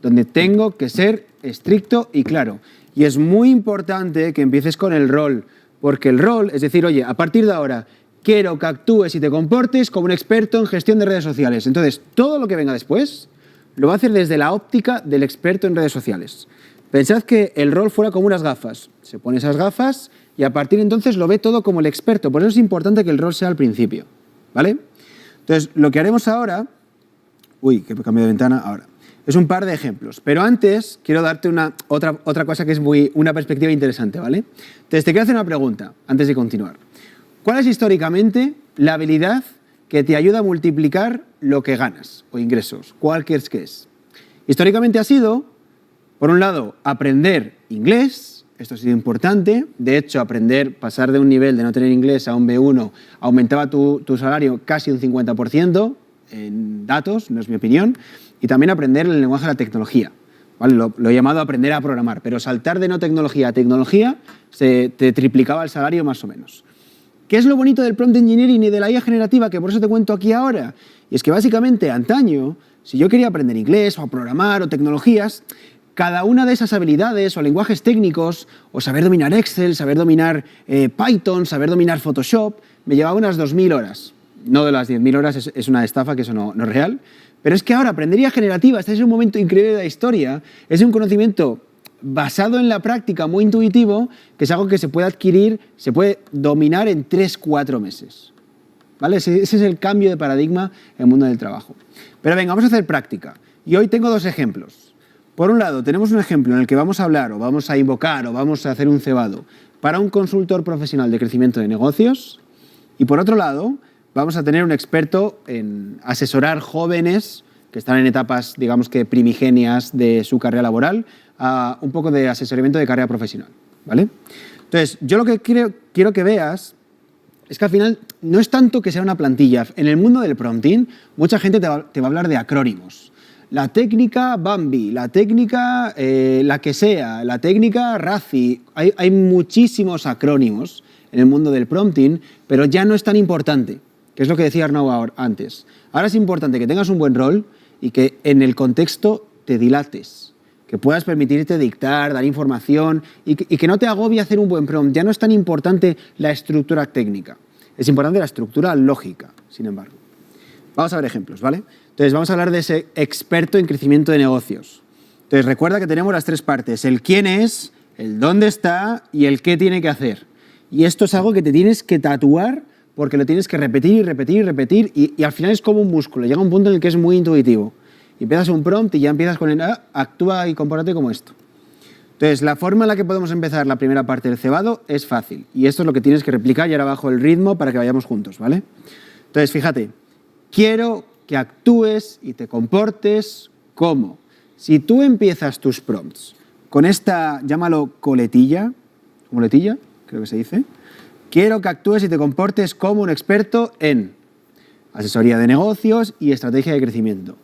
donde tengo que ser estricto y claro. Y es muy importante que empieces con el rol, porque el rol es decir, oye, a partir de ahora quiero que actúes y te comportes como un experto en gestión de redes sociales. Entonces, todo lo que venga después lo va a hacer desde la óptica del experto en redes sociales. Pensad que el rol fuera como unas gafas. Se pone esas gafas y a partir de entonces lo ve todo como el experto. Por eso es importante que el rol sea al principio. ¿Vale? Entonces, lo que haremos ahora... Uy, que he cambiado de ventana ahora. Es un par de ejemplos. Pero antes quiero darte otra cosa que es una perspectiva interesante, ¿vale? Entonces, te quiero hacer una pregunta antes de continuar. ¿Cuál es históricamente la habilidad que te ayuda a multiplicar lo que ganas o ingresos? ¿Cuál crees que es? Históricamente ha sido, por un lado, aprender inglés. Esto ha sido importante. De hecho, pasar de un nivel de no tener inglés a un B1 aumentaba tu salario casi un 50% en datos, no es mi opinión. Y también aprender el lenguaje de la tecnología. ¿Vale? Lo he llamado aprender a programar, pero saltar de no tecnología a tecnología te triplicaba el salario más o menos. ¿Qué es lo bonito del prompt engineering y de la IA generativa? Que por eso te cuento aquí ahora. Y es que básicamente antaño, si yo quería aprender inglés o programar o tecnologías, cada una de esas habilidades o lenguajes técnicos, o saber dominar Excel, saber dominar Python, saber dominar Photoshop, me llevaba unas 2.000 horas. No de las 10.000 horas, es una estafa, que eso no es real. Pero es que ahora aprender IA generativa, este es un momento increíble de la historia, es un conocimiento basado en la práctica, muy intuitivo, que es algo que se puede adquirir, se puede dominar en 3-4 meses. ¿Vale? Ese es el cambio de paradigma en el mundo del trabajo. Pero venga, vamos a hacer práctica. Y hoy tengo dos ejemplos. Por un lado, tenemos un ejemplo en el que vamos a hablar, o vamos a invocar, o vamos a hacer un cebado para un consultor profesional de crecimiento de negocios. Y por otro lado, vamos a tener un experto en asesorar jóvenes que están en etapas, digamos que primigenias de su carrera laboral, a un poco de asesoramiento de carrera profesional, ¿vale? Entonces, yo lo que quiero que veas es que al final no es tanto que sea una plantilla. En el mundo del prompting, mucha gente te va a hablar de acrónimos. La técnica Bambi, la técnica la que sea, la técnica RACI. Hay muchísimos acrónimos en el mundo del prompting, pero ya no es tan importante, que es lo que decía Arnau antes. Ahora es importante que tengas un buen rol y que en el contexto te dilates, que puedas permitirte dictar, dar información y que no te agobie hacer un buen prompt. Ya no es tan importante la estructura técnica, es importante la estructura lógica, sin embargo. Vamos a ver ejemplos, ¿vale? Entonces vamos a hablar de ese experto en crecimiento de negocios. Entonces recuerda que tenemos las tres partes, el quién es, el dónde está y el qué tiene que hacer. Y esto es algo que te tienes que tatuar porque lo tienes que repetir y repetir y repetir y al final es como un músculo. Llega un punto en el que es muy intuitivo. Y empiezas un prompt y ya empiezas con el actúa y compórtate como esto. Entonces, la forma en la que podemos empezar la primera parte del cebado es fácil. Y esto es lo que tienes que replicar y ahora bajo el ritmo para que vayamos juntos, ¿vale? Entonces, fíjate, quiero que actúes y te comportes como. Si tú empiezas tus prompts con esta, llámalo coletilla, muletilla, creo que se dice, quiero que actúes y te comportes como un experto en asesoría de negocios y estrategia de crecimiento.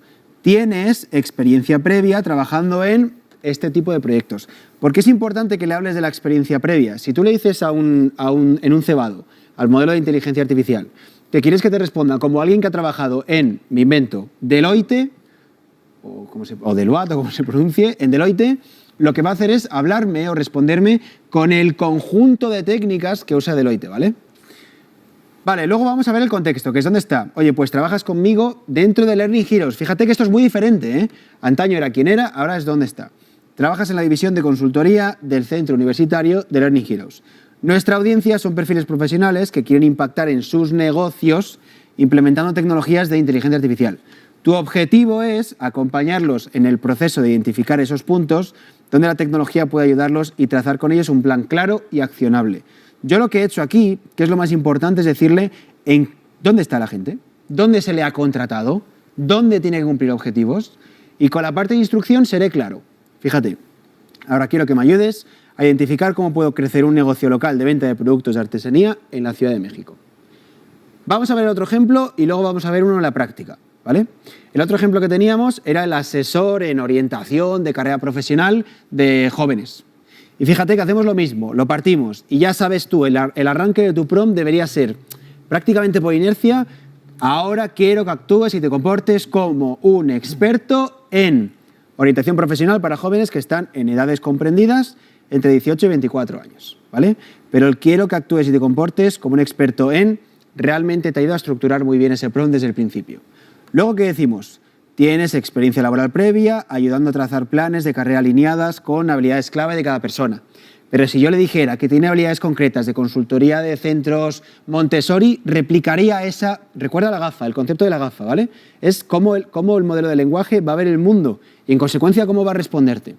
Tienes experiencia previa trabajando en este tipo de proyectos. ¿Por qué es importante que le hables de la experiencia previa? Si tú le dices en un cebado, al modelo de inteligencia artificial, que quieres que te responda como alguien que ha trabajado en, me invento, Deloitte, o Deloitte, o como se pronuncie, en Deloitte, lo que va a hacer es hablarme o responderme con el conjunto de técnicas que usa Deloitte, ¿vale? Vale, luego vamos a ver el contexto, que es dónde está. Oye, pues trabajas conmigo dentro de Learning Heroes. Fíjate que esto es muy diferente, ¿eh? Antaño era quien era, ahora es dónde está. Trabajas en la división de consultoría del Centro Universitario de Learning Heroes. Nuestra audiencia son perfiles profesionales que quieren impactar en sus negocios implementando tecnologías de inteligencia artificial. Tu objetivo es acompañarlos en el proceso de identificar esos puntos donde la tecnología puede ayudarlos y trazar con ellos un plan claro y accionable. Yo lo que he hecho aquí, que es lo más importante, es decirle en dónde está la gente, dónde se le ha contratado, dónde tiene que cumplir objetivos, y con la parte de instrucción seré claro. Fíjate, ahora quiero que me ayudes a identificar cómo puedo crecer un negocio local de venta de productos de artesanía en la Ciudad de México. Vamos a ver otro ejemplo y luego vamos a ver uno en la práctica, ¿vale? El otro ejemplo que teníamos era el asesor en orientación de carrera profesional de jóvenes. Y fíjate que hacemos lo mismo, lo partimos y ya sabes tú, el arranque de tu prompt debería ser prácticamente por inercia, ahora quiero que actúes y te comportes como un experto en orientación profesional para jóvenes que están en edades comprendidas entre 18 y 24 años, ¿vale? Pero el quiero que actúes y te comportes como un experto en realmente te ayuda a estructurar muy bien ese prompt desde el principio. Luego, ¿qué decimos? Tienes experiencia laboral previa, ayudando a trazar planes de carrera alineadas con habilidades clave de cada persona. Pero si yo le dijera que tiene habilidades concretas de consultoría de centros Montessori, replicaría esa... Recuerda la gafa, el concepto de la gafa, ¿vale? Es cómo el modelo de lenguaje va a ver el mundo y, en consecuencia, cómo va a responderte.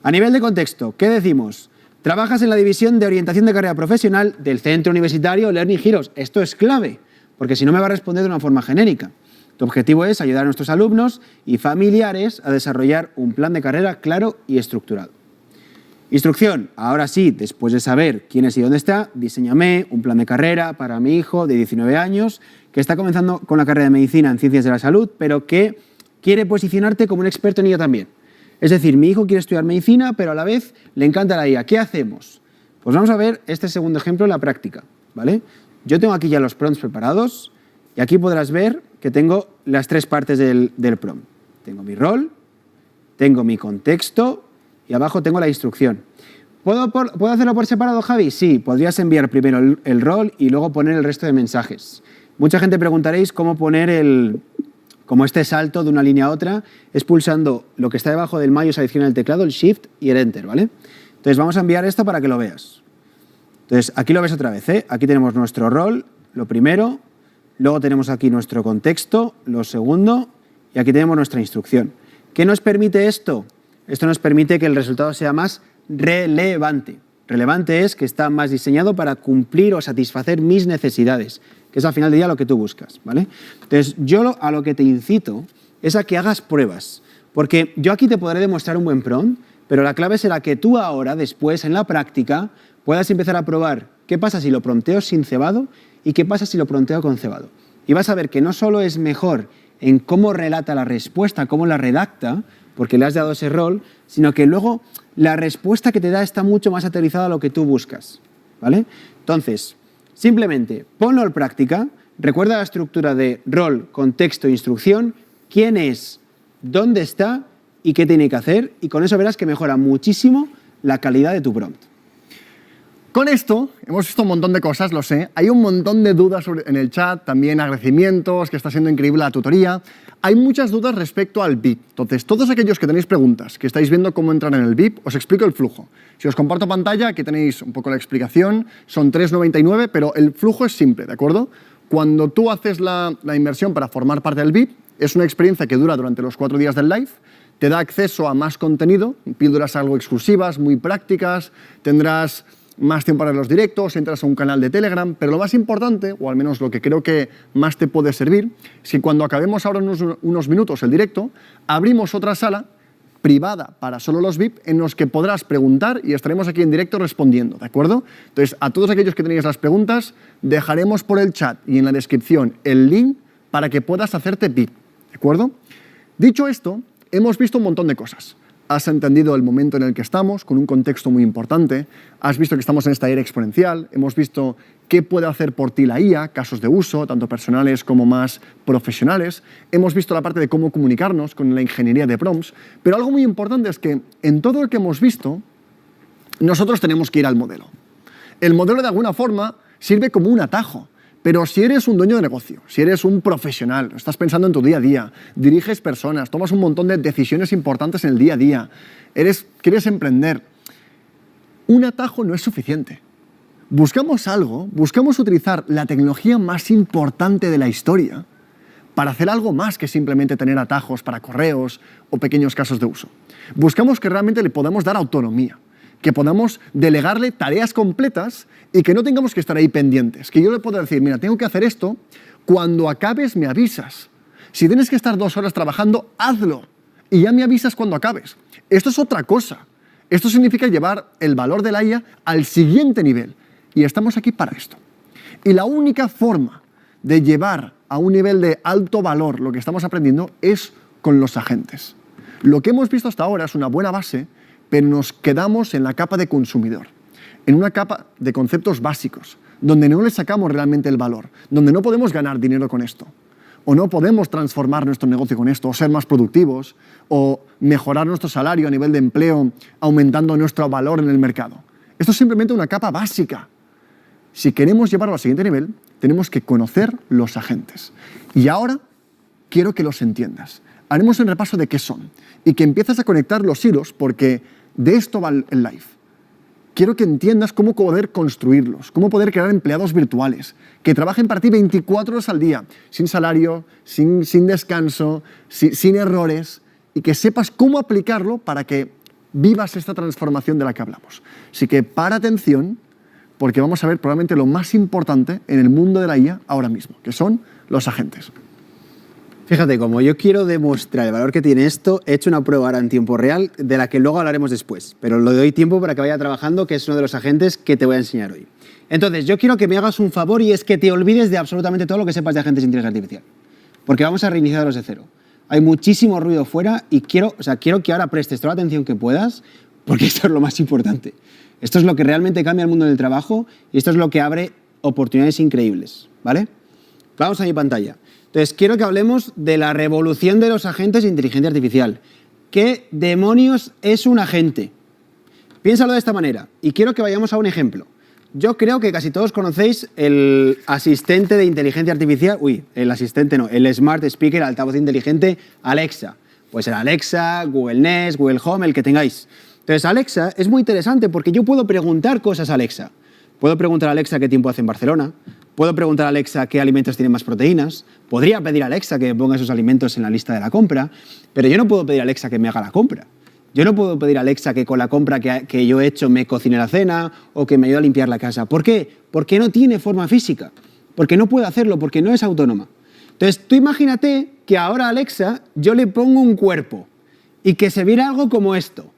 A nivel de contexto, ¿qué decimos? Trabajas en la división de orientación de carrera profesional del Centro Universitario Learning Heroes. Esto es clave, porque si no me va a responder de una forma genérica. Tu objetivo es ayudar a nuestros alumnos y familiares a desarrollar un plan de carrera claro y estructurado. Instrucción. Ahora sí, después de saber quién es y dónde está, diséñame un plan de carrera para mi hijo de 19 años que está comenzando con la carrera de medicina en ciencias de la salud, pero que quiere posicionarte como un experto en ello también. Es decir, mi hijo quiere estudiar medicina, pero a la vez le encanta la IA. ¿Qué hacemos? Pues vamos a ver este segundo ejemplo en la práctica, ¿vale? Yo tengo aquí ya los prompts preparados y aquí podrás ver que tengo las tres partes del prompt. Tengo mi rol, tengo mi contexto y abajo tengo la instrucción. ¿Puedo hacerlo por separado, Javi? Sí, podrías enviar primero el rol y luego poner el resto de mensajes. Mucha gente preguntaréis cómo poner como este salto de una línea a otra, es pulsando lo que está debajo del mouse adicional del teclado, el Shift y el Enter, ¿vale? Entonces vamos a enviar esto para que lo veas. Entonces aquí lo ves otra vez, ¿eh? Aquí tenemos nuestro rol, lo primero, luego tenemos aquí nuestro contexto, lo segundo, y aquí tenemos nuestra instrucción. ¿Qué nos permite esto? Esto nos permite que el resultado sea más relevante. Relevante es que está más diseñado para cumplir o satisfacer mis necesidades, que es al final del día lo que tú buscas, ¿vale? Entonces, yo a lo que te incito es a que hagas pruebas, porque yo aquí te podré demostrar un buen prompt, pero la clave será que tú ahora, después, en la práctica, puedas empezar a probar qué pasa si lo prompteo sin cebado y qué pasa si lo prompteo con cebado. Y vas a ver que no solo es mejor en cómo relata la respuesta, cómo la redacta, porque le has dado ese rol, sino que luego la respuesta que te da está mucho más aterrizada a lo que tú buscas, ¿vale? Entonces, simplemente ponlo en práctica, recuerda la estructura de rol, contexto e instrucción, quién es, dónde está y qué tiene que hacer, y con eso verás que mejora muchísimo la calidad de tu prompt. Con esto hemos visto un montón de cosas, lo sé. Hay un montón de dudas en el chat, también agradecimientos, que está siendo increíble la tutoría. Hay muchas dudas respecto al VIP. Entonces, todos aquellos que tenéis preguntas, que estáis viendo cómo entrar en el VIP, os explico el flujo. Si os comparto pantalla, aquí tenéis un poco la explicación. Son 3,99, pero el flujo es simple, ¿de acuerdo? Cuando tú haces la inversión para formar parte del VIP, es una experiencia que dura durante los 4 días del live, te da acceso a más contenido, píldoras algo exclusivas, muy prácticas, tendrás más tiempo para los directos, entras a un canal de Telegram, pero lo más importante, o al menos lo que creo que más te puede servir, es que cuando acabemos ahora unos minutos el directo, abrimos otra sala privada para solo los VIP en los que podrás preguntar y estaremos aquí en directo respondiendo, ¿de acuerdo? Entonces, a todos aquellos que tenéis las preguntas, dejaremos por el chat y en la descripción el link para que puedas hacerte VIP, ¿de acuerdo? Dicho esto, hemos visto un montón de cosas. Has entendido el momento en el que estamos, con un contexto muy importante. Has visto que estamos en esta era exponencial. Hemos visto qué puede hacer por ti la IA, casos de uso, tanto personales como más profesionales. Hemos visto la parte de cómo comunicarnos con la ingeniería de prompts. Pero algo muy importante es que en todo lo que hemos visto, nosotros tenemos que ir al modelo. El modelo, de alguna forma, sirve como un atajo. Pero si eres un dueño de negocio, si eres un profesional, estás pensando en tu día a día, diriges personas, tomas un montón de decisiones importantes en el día a día, quieres emprender, un atajo no es suficiente. Buscamos algo, buscamos utilizar la tecnología más importante de la historia para hacer algo más que simplemente tener atajos para correos o pequeños casos de uso. Buscamos que realmente le podamos dar autonomía, que podamos delegarle tareas completas y que no tengamos que estar ahí pendientes. Que yo le pueda decir, mira, tengo que hacer esto, cuando acabes me avisas. Si tienes que estar 2 horas trabajando, hazlo y ya me avisas cuando acabes. Esto es otra cosa. Esto significa llevar el valor de la IA al siguiente nivel y estamos aquí para esto. Y la única forma de llevar a un nivel de alto valor lo que estamos aprendiendo es con los agentes. Lo que hemos visto hasta ahora es una buena base, pero nos quedamos en la capa de consumidor, en una capa de conceptos básicos, donde no le sacamos realmente el valor, donde no podemos ganar dinero con esto, o no podemos transformar nuestro negocio con esto, o ser más productivos, o mejorar nuestro salario a nivel de empleo, aumentando nuestro valor en el mercado. Esto es simplemente una capa básica. Si queremos llevarlo al siguiente nivel, tenemos que conocer los agentes. Y ahora quiero que los entiendas. Haremos un repaso de qué son y que empieces a conectar los hilos porque de esto va el live. Quiero que entiendas cómo poder construirlos, cómo poder crear empleados virtuales que trabajen para ti 24 horas al día, sin salario, sin descanso, sin errores, y que sepas cómo aplicarlo para que vivas esta transformación de la que hablamos. Así que para atención, porque vamos a ver probablemente lo más importante en el mundo de la IA ahora mismo, que son los agentes. Fíjate, como yo quiero demostrar el valor que tiene esto, he hecho una prueba ahora en tiempo real, de la que luego hablaremos después, pero le doy tiempo para que vaya trabajando, que es uno de los agentes que te voy a enseñar hoy. Entonces, yo quiero que me hagas un favor y es que te olvides de absolutamente todo lo que sepas de agentes de inteligencia artificial, porque vamos a reiniciarlos de cero. Hay muchísimo ruido fuera y quiero que ahora prestes toda la atención que puedas, porque esto es lo más importante. Esto es lo que realmente cambia el mundo del trabajo y esto es lo que abre oportunidades increíbles, ¿vale? Vamos a mi pantalla. Entonces, quiero que hablemos de la revolución de los agentes de inteligencia artificial. ¿Qué demonios es un agente? Piénsalo de esta manera y quiero que vayamos a un ejemplo. Yo creo que casi todos conocéis el asistente de inteligencia artificial, el Smart Speaker, altavoz inteligente Alexa. Puede ser Alexa, Google Nest, Google Home, el que tengáis. Entonces, Alexa es muy interesante porque yo puedo preguntar cosas a Alexa. Puedo preguntar a Alexa qué tiempo hace en Barcelona. Puedo preguntar a Alexa qué alimentos tienen más proteínas. Podría pedir a Alexa que me ponga esos alimentos en la lista de la compra, pero yo no puedo pedir a Alexa que me haga la compra. Yo no puedo pedir a Alexa que con la compra que yo he hecho me cocine la cena o que me ayude a limpiar la casa. ¿Por qué? Porque no tiene forma física, porque no puede hacerlo, porque no es autónoma. Entonces, tú imagínate que ahora a Alexa yo le pongo un cuerpo y que se viera algo como esto.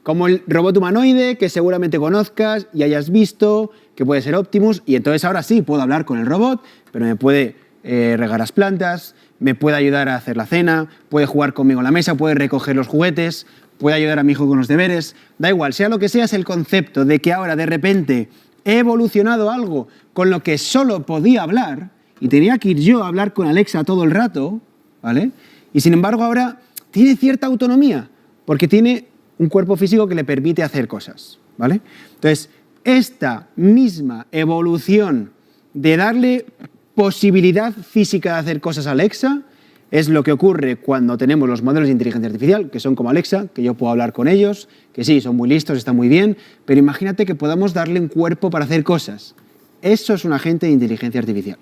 Como el robot humanoide que seguramente conozcas y hayas visto, que puede ser Optimus, y entonces ahora sí puedo hablar con el robot, pero me puede regar las plantas, me puede ayudar a hacer la cena, puede jugar conmigo en la mesa, puede recoger los juguetes, puede ayudar a mi hijo con los deberes. Da igual, sea lo que sea, es el concepto de que ahora de repente he evolucionado algo con lo que solo podía hablar y tenía que ir yo a hablar con Alexa todo el rato, ¿vale? Y sin embargo ahora tiene cierta autonomía porque tiene un cuerpo físico que le permite hacer cosas, ¿vale? Entonces, esta misma evolución de darle posibilidad física de hacer cosas a Alexa es lo que ocurre cuando tenemos los modelos de inteligencia artificial, que son como Alexa, que yo puedo hablar con ellos, que sí, son muy listos, están muy bien, pero imagínate que podamos darle un cuerpo para hacer cosas. Eso es un agente de inteligencia artificial.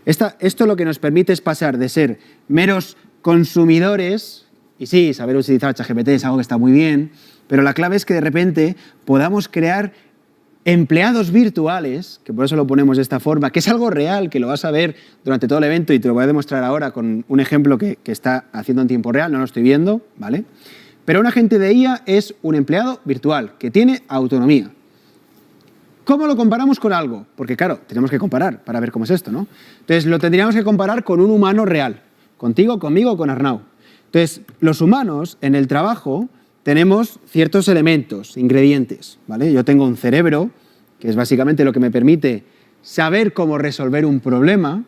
Esto lo que nos permite es pasar de ser meros consumidores, y sí, saber utilizar ChatGPT es algo que está muy bien, pero la clave es que de repente podamos crear empleados virtuales, que por eso lo ponemos de esta forma, que es algo real, que lo vas a ver durante todo el evento y te lo voy a demostrar ahora con un ejemplo que está haciendo en tiempo real, no lo estoy viendo, ¿vale? Pero un agente de IA es un empleado virtual que tiene autonomía. ¿Cómo lo comparamos con algo? Porque claro, tenemos que comparar para ver cómo es esto, ¿no? Entonces lo tendríamos que comparar con un humano real, contigo, conmigo, con Arnau. Entonces, los humanos en el trabajo tenemos ciertos elementos, ingredientes, ¿vale? Yo tengo un cerebro, que es básicamente lo que me permite saber cómo resolver un problema,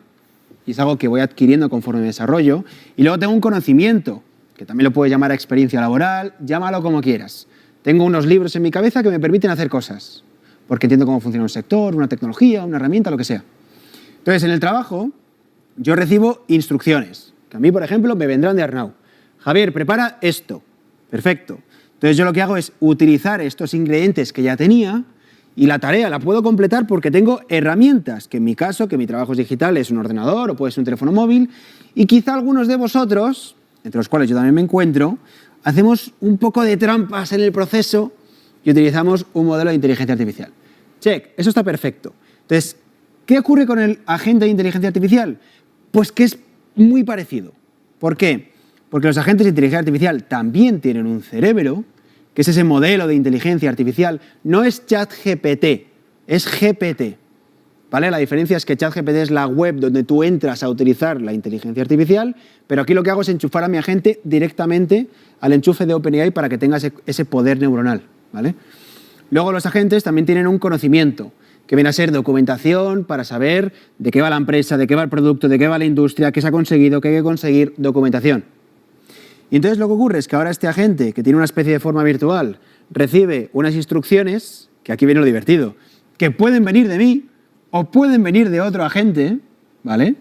y es algo que voy adquiriendo conforme me desarrollo, y luego tengo un conocimiento, que también lo puedes llamar experiencia laboral, llámalo como quieras. Tengo unos libros en mi cabeza que me permiten hacer cosas, porque entiendo cómo funciona un sector, una tecnología, una herramienta, lo que sea. Entonces, en el trabajo, yo recibo instrucciones, que a mí, por ejemplo, me vendrán de Arnau. Javier, prepara esto. Perfecto. Entonces, yo lo que hago es utilizar estos ingredientes que ya tenía y la tarea la puedo completar porque tengo herramientas, que en mi caso, que mi trabajo es digital, es un ordenador o puede ser un teléfono móvil, y quizá algunos de vosotros, entre los cuales yo también me encuentro, hacemos un poco de trampas en el proceso y utilizamos un modelo de inteligencia artificial. Check, eso está perfecto. Entonces, ¿qué ocurre con el agente de inteligencia artificial? Pues que es muy parecido. ¿Por qué? Porque los agentes de inteligencia artificial también tienen un cerebro, que es ese modelo de inteligencia artificial. No es ChatGPT, es GPT. ¿Vale? La diferencia es que ChatGPT es la web donde tú entras a utilizar la inteligencia artificial, pero aquí lo que hago es enchufar a mi agente directamente al enchufe de OpenAI para que tenga ese poder neuronal, ¿vale? Luego los agentes también tienen un conocimiento, que viene a ser documentación para saber de qué va la empresa, de qué va el producto, de qué va la industria, qué se ha conseguido, qué hay que conseguir, documentación. Y entonces lo que ocurre es que ahora este agente, que tiene una especie de forma virtual, recibe unas instrucciones, que aquí viene lo divertido, que pueden venir de mí o pueden venir de otro agente, ¿vale?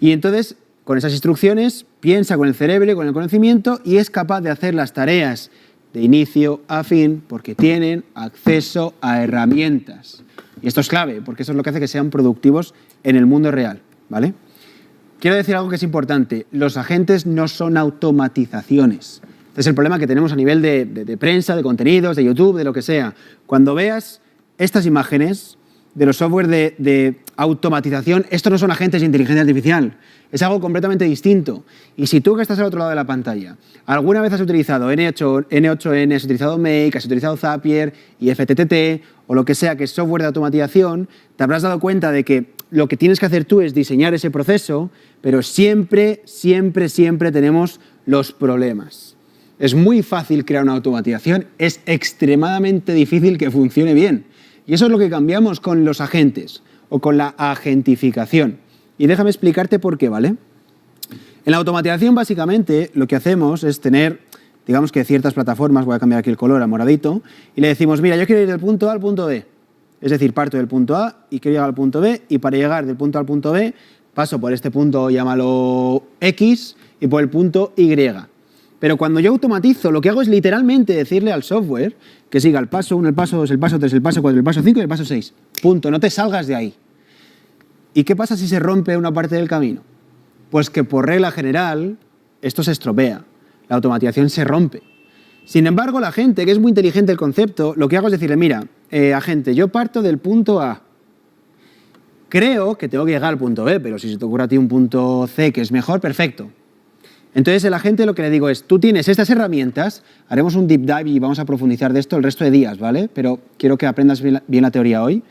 Y entonces, con esas instrucciones, piensa con el cerebro y con el conocimiento y es capaz de hacer las tareas de inicio a fin porque tienen acceso a herramientas. Y esto es clave, porque eso es lo que hace que sean productivos en el mundo real, ¿vale? Quiero decir algo que es importante. Los agentes no son automatizaciones. Este es el problema que tenemos a nivel de prensa, de contenidos, de YouTube, de lo que sea. Cuando veas estas imágenes de los software de automatización, estos no son agentes de inteligencia artificial. Es algo completamente distinto. Y si tú que estás al otro lado de la pantalla, alguna vez has utilizado N8N, has utilizado Make, has utilizado Zapier y FTTT o lo que sea que es software de automatización, te habrás dado cuenta de que lo que tienes que hacer tú es diseñar ese proceso, pero siempre, siempre, siempre tenemos los problemas. Es muy fácil crear una automatización, es extremadamente difícil que funcione bien. Y eso es lo que cambiamos con los agentes o con la agentificación. Y déjame explicarte por qué, ¿vale? En la automatización, básicamente, lo que hacemos es tener, digamos que ciertas plataformas, voy a cambiar aquí el color a moradito, y le decimos, mira, yo quiero ir del punto A al punto B. Es decir, parto del punto A y quiero llegar al punto B, y para llegar del punto A al punto B, paso por este punto, llámalo X, y por el punto Y. Pero cuando yo automatizo, lo que hago es literalmente decirle al software que siga el paso 1, el paso 2, el paso 3, el paso 4, el paso 5 y el paso 6. Punto, no te salgas de ahí. ¿Y qué pasa si se rompe una parte del camino? Pues que por regla general esto se estropea, la automatización se rompe. Sin embargo, la gente, que es muy inteligente el concepto, lo que hago es decirle, mira, agente, yo parto del punto A. Creo que tengo que llegar al punto B, pero si se te ocurre a ti un punto C que es mejor, perfecto. Entonces el agente lo que le digo es, tú tienes estas herramientas, haremos un deep dive y vamos a profundizar de esto el resto de días, ¿vale? Pero quiero que aprendas bien la teoría hoy.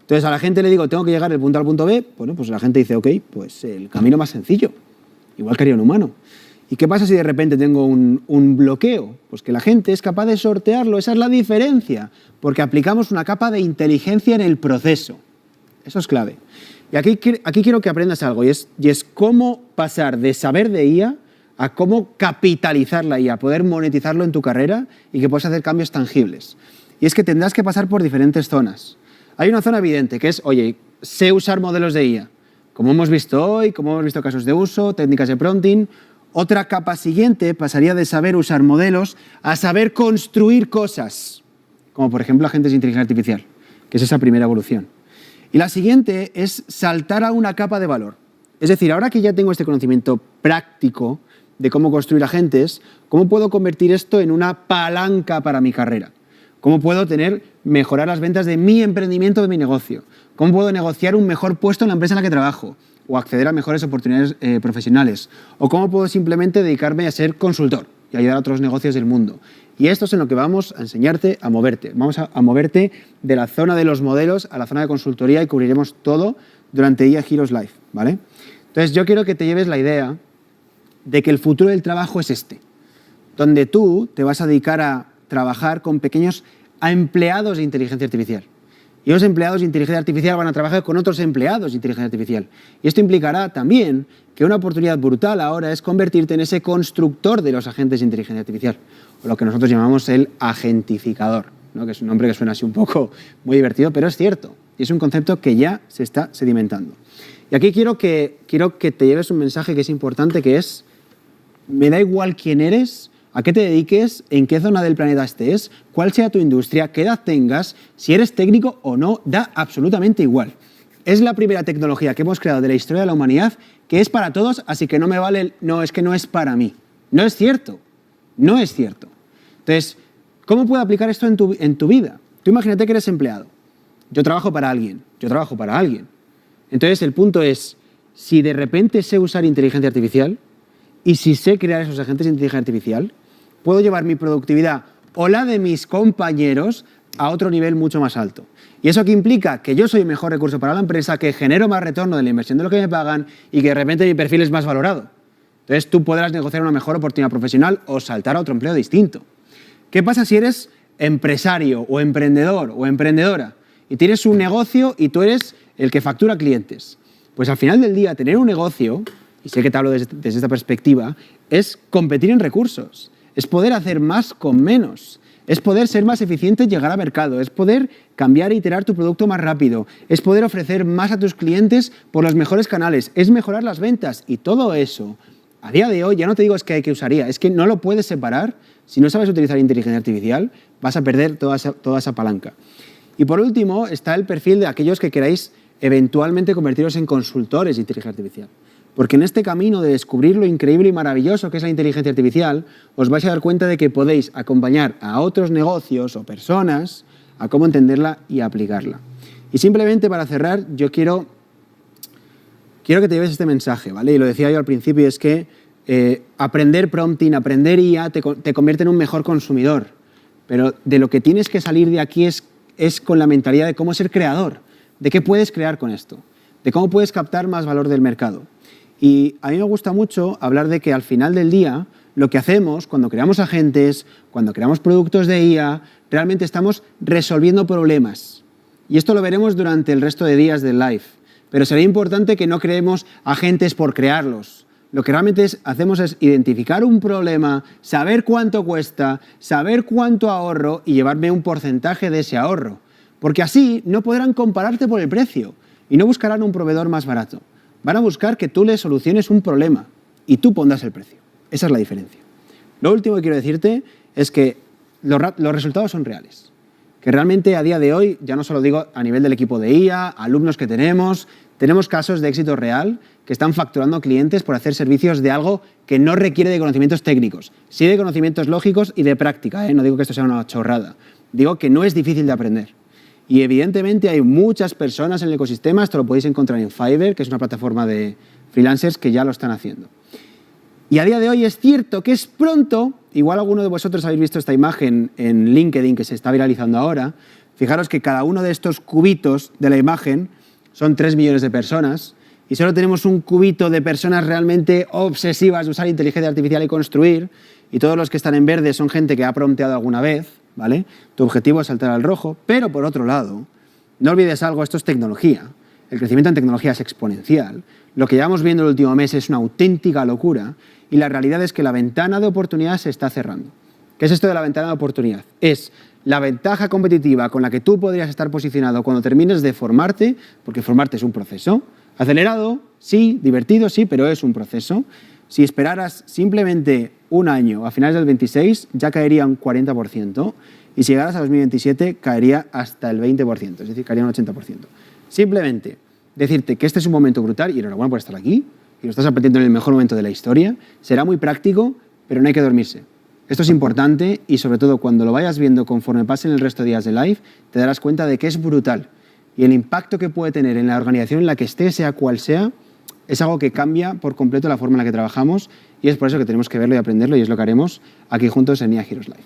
Entonces a la gente le digo, tengo que llegar del punto A al punto B, bueno, pues la gente dice, ok, pues el camino más sencillo, igual que haría un humano. ¿Y qué pasa si de repente tengo un bloqueo? Pues que la gente es capaz de sortearlo, esa es la diferencia, porque aplicamos una capa de inteligencia en el proceso. Eso es clave. Y aquí quiero que aprendas algo, y es cómo pasar de saber de IA a cómo capitalizar la IA, poder monetizarlo en tu carrera y que puedas hacer cambios tangibles. Y es que tendrás que pasar por diferentes zonas. Hay una zona evidente que es, oye, sé usar modelos de IA, como hemos visto hoy, como hemos visto casos de uso, técnicas de prompting. Otra capa siguiente pasaría de saber usar modelos a saber construir cosas, como por ejemplo agentes de inteligencia artificial, que es esa primera evolución. Y la siguiente es saltar a una capa de valor. Es decir, ahora que ya tengo este conocimiento práctico de cómo construir agentes, ¿cómo puedo convertir esto en una palanca para mi carrera? ¿Cómo puedo mejorar las ventas de mi emprendimiento, de mi negocio? ¿Cómo puedo negociar un mejor puesto en la empresa en la que trabajo? O acceder a mejores oportunidades profesionales. O cómo puedo simplemente dedicarme a ser consultor y ayudar a otros negocios del mundo. Y esto es en lo que vamos a enseñarte a moverte. Vamos a moverte de la zona de los modelos a la zona de consultoría y cubriremos todo durante IA Heroes Live, ¿vale? Entonces yo quiero que te lleves la idea de que el futuro del trabajo es este, donde tú te vas a dedicar a trabajar con pequeños empleados de inteligencia artificial. Y los empleados de inteligencia artificial van a trabajar con otros empleados de inteligencia artificial. Y esto implicará también que una oportunidad brutal ahora es convertirte en ese constructor de los agentes de inteligencia artificial, o lo que nosotros llamamos el agentificador, ¿no? Que es un nombre que suena así un poco muy divertido, pero es cierto. Y es un concepto que ya se está sedimentando. Y aquí quiero que te lleves un mensaje que es importante, que es, me da igual quién eres, a qué te dediques, en qué zona del planeta estés, cuál sea tu industria, qué edad tengas, si eres técnico o no, da absolutamente igual. Es la primera tecnología que hemos creado de la historia de la humanidad que es para todos, así que no me vale, no, es que no es para mí. No es cierto. No es cierto. Entonces, ¿cómo puedo aplicar esto en tu vida? Tú imagínate que eres empleado. Yo trabajo para alguien. Yo trabajo para alguien. Entonces, el punto es, si de repente sé usar inteligencia artificial y si sé crear esos agentes de inteligencia artificial, puedo llevar mi productividad o la de mis compañeros a otro nivel mucho más alto. ¿Y eso qué implica? Que yo soy el mejor recurso para la empresa, que genero más retorno de la inversión de lo que me pagan y que de repente mi perfil es más valorado. Entonces tú podrás negociar una mejor oportunidad profesional o saltar a otro empleo distinto. ¿Qué pasa si eres empresario o emprendedor o emprendedora y tienes un negocio y tú eres el que factura clientes? Pues al final del día tener un negocio, y sé que te hablo desde esta perspectiva, es competir en recursos, es poder hacer más con menos, es poder ser más eficiente y llegar al mercado, es poder cambiar e iterar tu producto más rápido, es poder ofrecer más a tus clientes por los mejores canales, es mejorar las ventas y todo eso. A día de hoy, ya no te digo es que usaría, es que no lo puedes separar. Si no sabes utilizar inteligencia artificial, vas a perder toda esa palanca. Y por último, está el perfil de aquellos que queráis eventualmente convertiros en consultores de inteligencia artificial. Porque en este camino de descubrir lo increíble y maravilloso que es la inteligencia artificial, os vais a dar cuenta de que podéis acompañar a otros negocios o personas a cómo entenderla y aplicarla. Y simplemente para cerrar, yo quiero que te lleves este mensaje, ¿vale? Y lo decía yo al principio, y es que aprender prompting, aprender IA te convierte en un mejor consumidor. Pero de lo que tienes que salir de aquí es con la mentalidad de cómo ser creador, de qué puedes crear con esto, de cómo puedes captar más valor del mercado. Y a mí me gusta mucho hablar de que al final del día lo que hacemos cuando creamos agentes, cuando creamos productos de IA, realmente estamos resolviendo problemas. Y esto lo veremos durante el resto de días del live. Pero sería importante que no creemos agentes por crearlos. Lo que realmente hacemos es identificar un problema, saber cuánto cuesta, saber cuánto ahorro y llevarme un porcentaje de ese ahorro. Porque así no podrán compararte por el precio y no buscarán un proveedor más barato. Van a buscar que tú les soluciones un problema y tú pondrás el precio. Esa es la diferencia. Lo último que quiero decirte es que los resultados son reales. Que realmente a día de hoy, ya no solo digo a nivel del equipo de IA, alumnos que tenemos casos de éxito real que están facturando clientes por hacer servicios de algo que no requiere de conocimientos técnicos, sí de conocimientos lógicos y de práctica, ¿eh? No digo que esto sea una chorrada, digo que no es difícil de aprender. Y evidentemente hay muchas personas en el ecosistema, esto lo podéis encontrar en Fiverr, que es una plataforma de freelancers que ya lo están haciendo. Y a día de hoy es cierto que es pronto, igual alguno de vosotros habéis visto esta imagen en LinkedIn que se está viralizando ahora, fijaros que cada uno de estos cubitos de la imagen son 3 millones de personas y solo tenemos un cubito de personas realmente obsesivas de usar inteligencia artificial y construir, y todos los que están en verde son gente que ha prompteado alguna vez, ¿vale? Tu objetivo es saltar al rojo, pero por otro lado, no olvides algo, esto es tecnología. El crecimiento en tecnología es exponencial. Lo que llevamos viendo el último mes es una auténtica locura y la realidad es que la ventana de oportunidad se está cerrando. ¿Qué es esto de la ventana de oportunidad? Es la ventaja competitiva con la que tú podrías estar posicionado cuando termines de formarte, porque formarte es un proceso, acelerado, sí, divertido, sí, pero es un proceso. Si esperaras simplemente un año, a finales del 26 ya caería un 40%, y si llegaras a 2027 caería hasta el 20%, es decir, caería un 80%. Simplemente decirte que este es un momento brutal, y enhorabuena por estar aquí, y lo estás aprendiendo en el mejor momento de la historia, será muy práctico, pero no hay que dormirse. Esto es importante y sobre todo cuando lo vayas viendo conforme pasen el resto de días de live, te darás cuenta de que es brutal. Y el impacto que puede tener en la organización en la que esté, sea cual sea, es algo que cambia por completo la forma en la que trabajamos y es por eso que tenemos que verlo y aprenderlo y es lo que haremos aquí juntos en IA Heroes Live.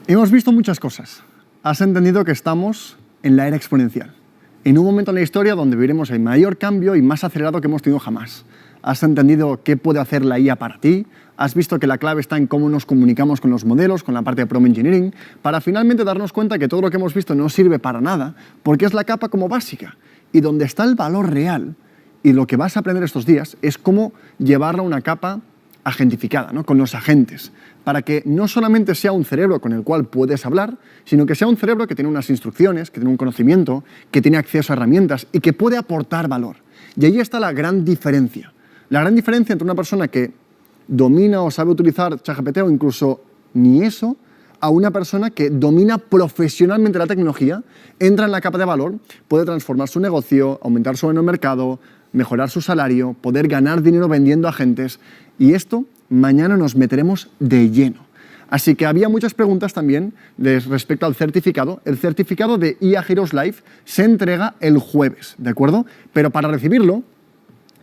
Hemos visto muchas cosas. Has entendido que estamos en la era exponencial, en un momento en la historia donde viviremos el mayor cambio y más acelerado que hemos tenido jamás. Has entendido qué puede hacer la IA para ti, has visto que la clave está en cómo nos comunicamos con los modelos, con la parte de prompt engineering, para finalmente darnos cuenta que todo lo que hemos visto no sirve para nada, porque es la capa como básica. Y donde está el valor real, y lo que vas a aprender estos días, es cómo llevarla a una capa agentificada, ¿no? Con los agentes, para que no solamente sea un cerebro con el cual puedes hablar, sino que sea un cerebro que tiene unas instrucciones, que tiene un conocimiento, que tiene acceso a herramientas y que puede aportar valor. Y ahí está la gran diferencia. La gran diferencia entre una persona que domina o sabe utilizar ChatGPT o incluso ni eso, a una persona que domina profesionalmente la tecnología, entra en la capa de valor, puede transformar su negocio, aumentar su mercado, mejorar su salario, poder ganar dinero vendiendo agentes. Y esto mañana nos meteremos de lleno. Así que había muchas preguntas también respecto al certificado. El certificado de IA Heroes Live se entrega el jueves, ¿de acuerdo? Pero para recibirlo,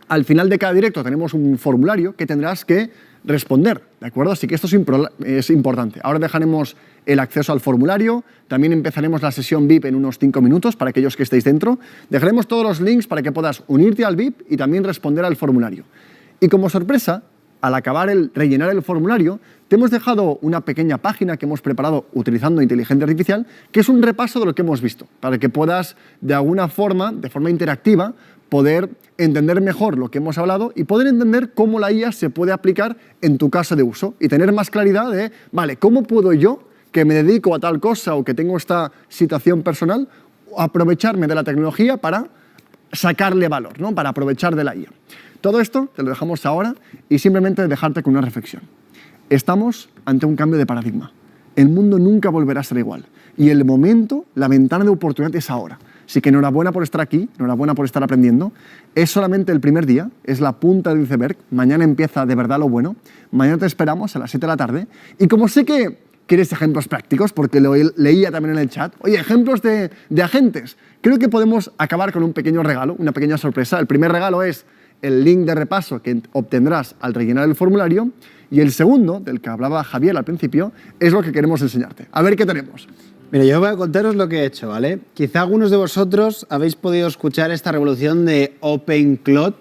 al final de cada directo tenemos un formulario que tendrás que responder, ¿de acuerdo? Así que esto es importante. Ahora dejaremos el acceso al formulario, también empezaremos la sesión VIP en unos 5 minutos para aquellos que estéis dentro. Dejaremos todos los links para que puedas unirte al VIP y también responder al formulario. Y como sorpresa, al acabar rellenar el formulario, te hemos dejado una pequeña página que hemos preparado utilizando inteligencia artificial, que es un repaso de lo que hemos visto, para que puedas de alguna forma, de forma interactiva, poder entender mejor lo que hemos hablado y poder entender cómo la IA se puede aplicar en tu caso de uso y tener más claridad de, vale, ¿cómo puedo yo, que me dedico a tal cosa o que tengo esta situación personal, aprovecharme de la tecnología para sacarle valor, ¿no? Para aprovechar de la IA? Todo esto te lo dejamos ahora y simplemente dejarte con una reflexión. Estamos ante un cambio de paradigma. El mundo nunca volverá a ser igual. Y el momento, la ventana de oportunidad es ahora. Así que enhorabuena por estar aquí, enhorabuena por estar aprendiendo. Es solamente el primer día, es la punta del iceberg. Mañana empieza de verdad lo bueno. Mañana te esperamos a las 7 de la tarde. Y como sé que quieres ejemplos prácticos, porque lo leía también en el chat, oye, ejemplos de agentes, creo que podemos acabar con un pequeño regalo, una pequeña sorpresa. El primer regalo es el link de repaso que obtendrás al rellenar el formulario. Y el segundo, del que hablaba Javier al principio, es lo que queremos enseñarte. A ver qué tenemos. Mira, yo voy a contaros lo que he hecho, ¿vale? Quizá algunos de vosotros habéis podido escuchar esta revolución de OpenCloud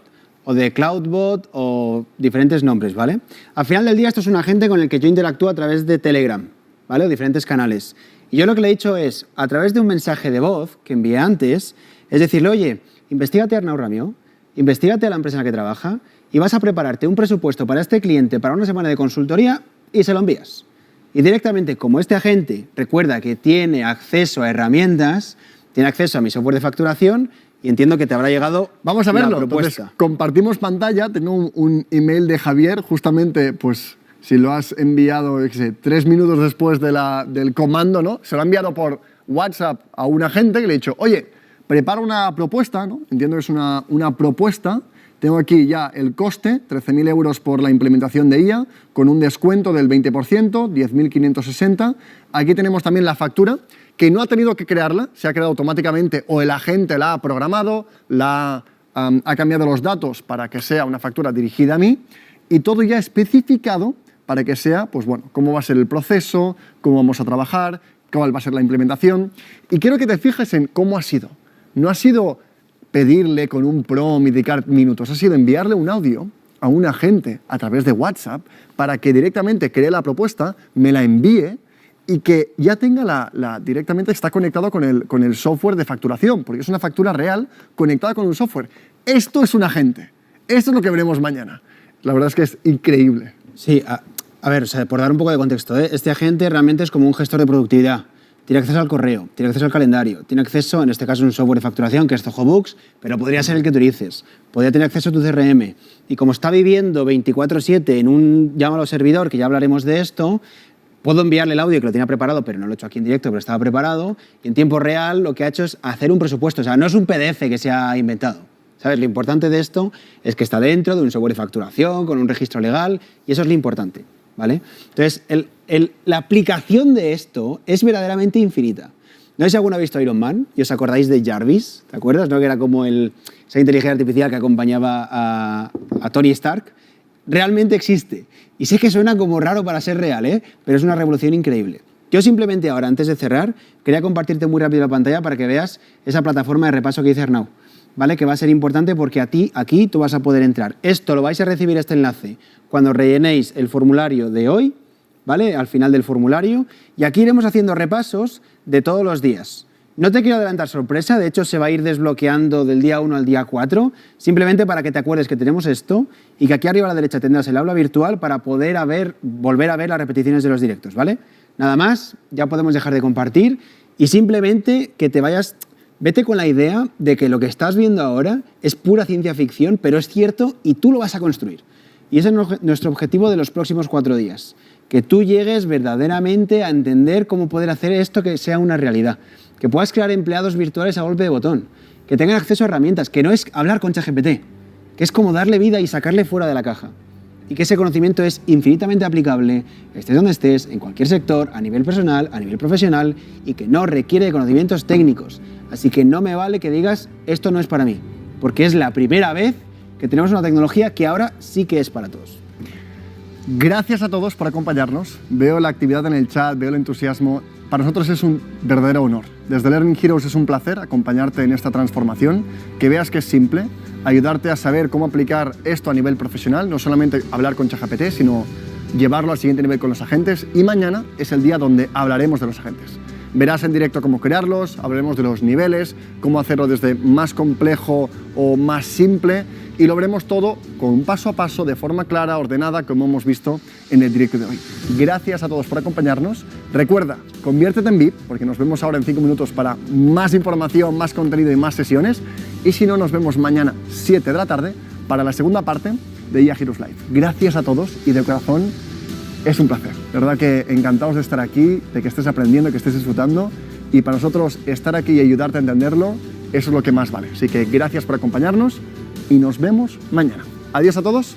o de CloudBot o diferentes nombres, ¿vale? Al final del día esto es un agente con el que yo interactúo a través de Telegram, ¿vale? O diferentes canales. Y yo lo que le he dicho es, a través de un mensaje de voz que envié antes, es decirle, oye, investígate a Arnau Ramió, investígate a la empresa en la que trabaja y vas a prepararte un presupuesto para este cliente para una semana de consultoría y se lo envías. Y directamente, como este agente recuerda que tiene acceso a herramientas, tiene acceso a mi software de facturación y entiendo que te habrá llegado Vamos a verlo. la propuesta. Entonces, compartimos pantalla. Tengo un email de Javier, justamente, pues, si lo has enviado, 3 minutos después del comando, ¿no? Se lo ha enviado por WhatsApp a un agente que le he dicho, oye, prepara una propuesta, ¿no? Entiendo que es una propuesta. Tengo aquí ya el coste, 13.000 euros por la implementación de IA, con un descuento del 20%, 10.560. Aquí tenemos también la factura, que no ha tenido que crearla, se ha creado automáticamente o el agente la ha programado, ha cambiado los datos para que sea una factura dirigida a mí y todo ya especificado para que sea, pues bueno, cómo va a ser el proceso, cómo vamos a trabajar, cuál va a ser la implementación. Y quiero que te fijes en cómo ha sido. No ha sido pedirle con un prompt y dedicar minutos, ha sido enviarle un audio a un agente a través de WhatsApp para que directamente cree la propuesta, me la envíe y que ya tenga directamente está conectado con el software de facturación, porque es una factura real conectada con un software. Esto es un agente. Esto es lo que veremos mañana. La verdad es que es increíble. Sí, A ver, o sea, por dar un poco de contexto, este agente realmente es como un gestor de productividad. Tiene acceso al correo, tiene acceso al calendario, tiene acceso, en este caso, a un software de facturación que es Zoho Books, pero podría ser el que utilices. Podría tener acceso a tu CRM. Y como está viviendo 24/7 en un, llámalo servidor, que ya hablaremos de esto, puedo enviarle el audio que lo tenía preparado, pero no lo he hecho aquí en directo, pero estaba preparado, y en tiempo real lo que ha hecho es hacer un presupuesto. O sea, no es un PDF que se ha inventado. ¿Sabes? Lo importante de esto es que está dentro de un software de facturación, con un registro legal, y eso es lo importante. ¿Vale? Entonces, la aplicación de esto es verdaderamente infinita. No sé si alguno ha visto Iron Man y os acordáis de Jarvis, ¿te acuerdas? ¿No? Que era como esa inteligencia artificial que acompañaba a Tony Stark. Realmente existe. Y sé que suena como raro para ser real, pero es una revolución increíble. Yo simplemente ahora, antes de cerrar, quería compartirte muy rápido la pantalla para que veas esa plataforma de repaso que dice Arnau, ¿vale? Que va a ser importante porque aquí tú vas a poder entrar. Esto lo vais a recibir, este enlace, cuando rellenéis el formulario de hoy, ¿vale? Al final del formulario. Y aquí iremos haciendo repasos de todos los días. No te quiero adelantar sorpresa, de hecho se va a ir desbloqueando del día 1 al día 4, simplemente para que te acuerdes que tenemos esto y que aquí arriba a la derecha tendrás el aula virtual para poder volver a ver las repeticiones de los directos, ¿vale? Nada más, ya podemos dejar de compartir y simplemente que te vayas... Vete con la idea de que lo que estás viendo ahora es pura ciencia ficción, pero es cierto y tú lo vas a construir. Y ese es nuestro objetivo de los próximos 4 días. Que tú llegues verdaderamente a entender cómo poder hacer esto que sea una realidad. Que puedas crear empleados virtuales a golpe de botón. Que tengan acceso a herramientas. Que no es hablar con ChatGPT. Que es como darle vida y sacarle fuera de la caja. Y que ese conocimiento es infinitamente aplicable, estés donde estés, en cualquier sector, a nivel personal, a nivel profesional, y que no requiere de conocimientos técnicos. Así que no me vale que digas, esto no es para mí. Porque es la primera vez que tenemos una tecnología que ahora sí que es para todos. Gracias a todos por acompañarnos. Veo la actividad en el chat, veo el entusiasmo. Para nosotros es un verdadero honor. Desde Learning Heroes es un placer acompañarte en esta transformación, que veas que es simple, ayudarte a saber cómo aplicar esto a nivel profesional, no solamente hablar con ChatGPT, sino llevarlo al siguiente nivel con los agentes. Y mañana es el día donde hablaremos de los agentes. Verás en directo cómo crearlos, hablaremos de los niveles, cómo hacerlo desde más complejo o más simple, y lo veremos todo con un paso a paso, de forma clara, ordenada, como hemos visto en el directo de hoy. Gracias a todos por acompañarnos. Recuerda, conviértete en VIP, porque nos vemos ahora en 5 minutos para más información, más contenido y más sesiones. Y si no, nos vemos mañana 7 de la tarde para la segunda parte de IA Heroes Live. Gracias a todos y de corazón, es un placer. De verdad que encantados de estar aquí, de que estés aprendiendo, que estés disfrutando. Y para nosotros estar aquí y ayudarte a entenderlo, eso es lo que más vale. Así que gracias por acompañarnos y nos vemos mañana. Adiós a todos.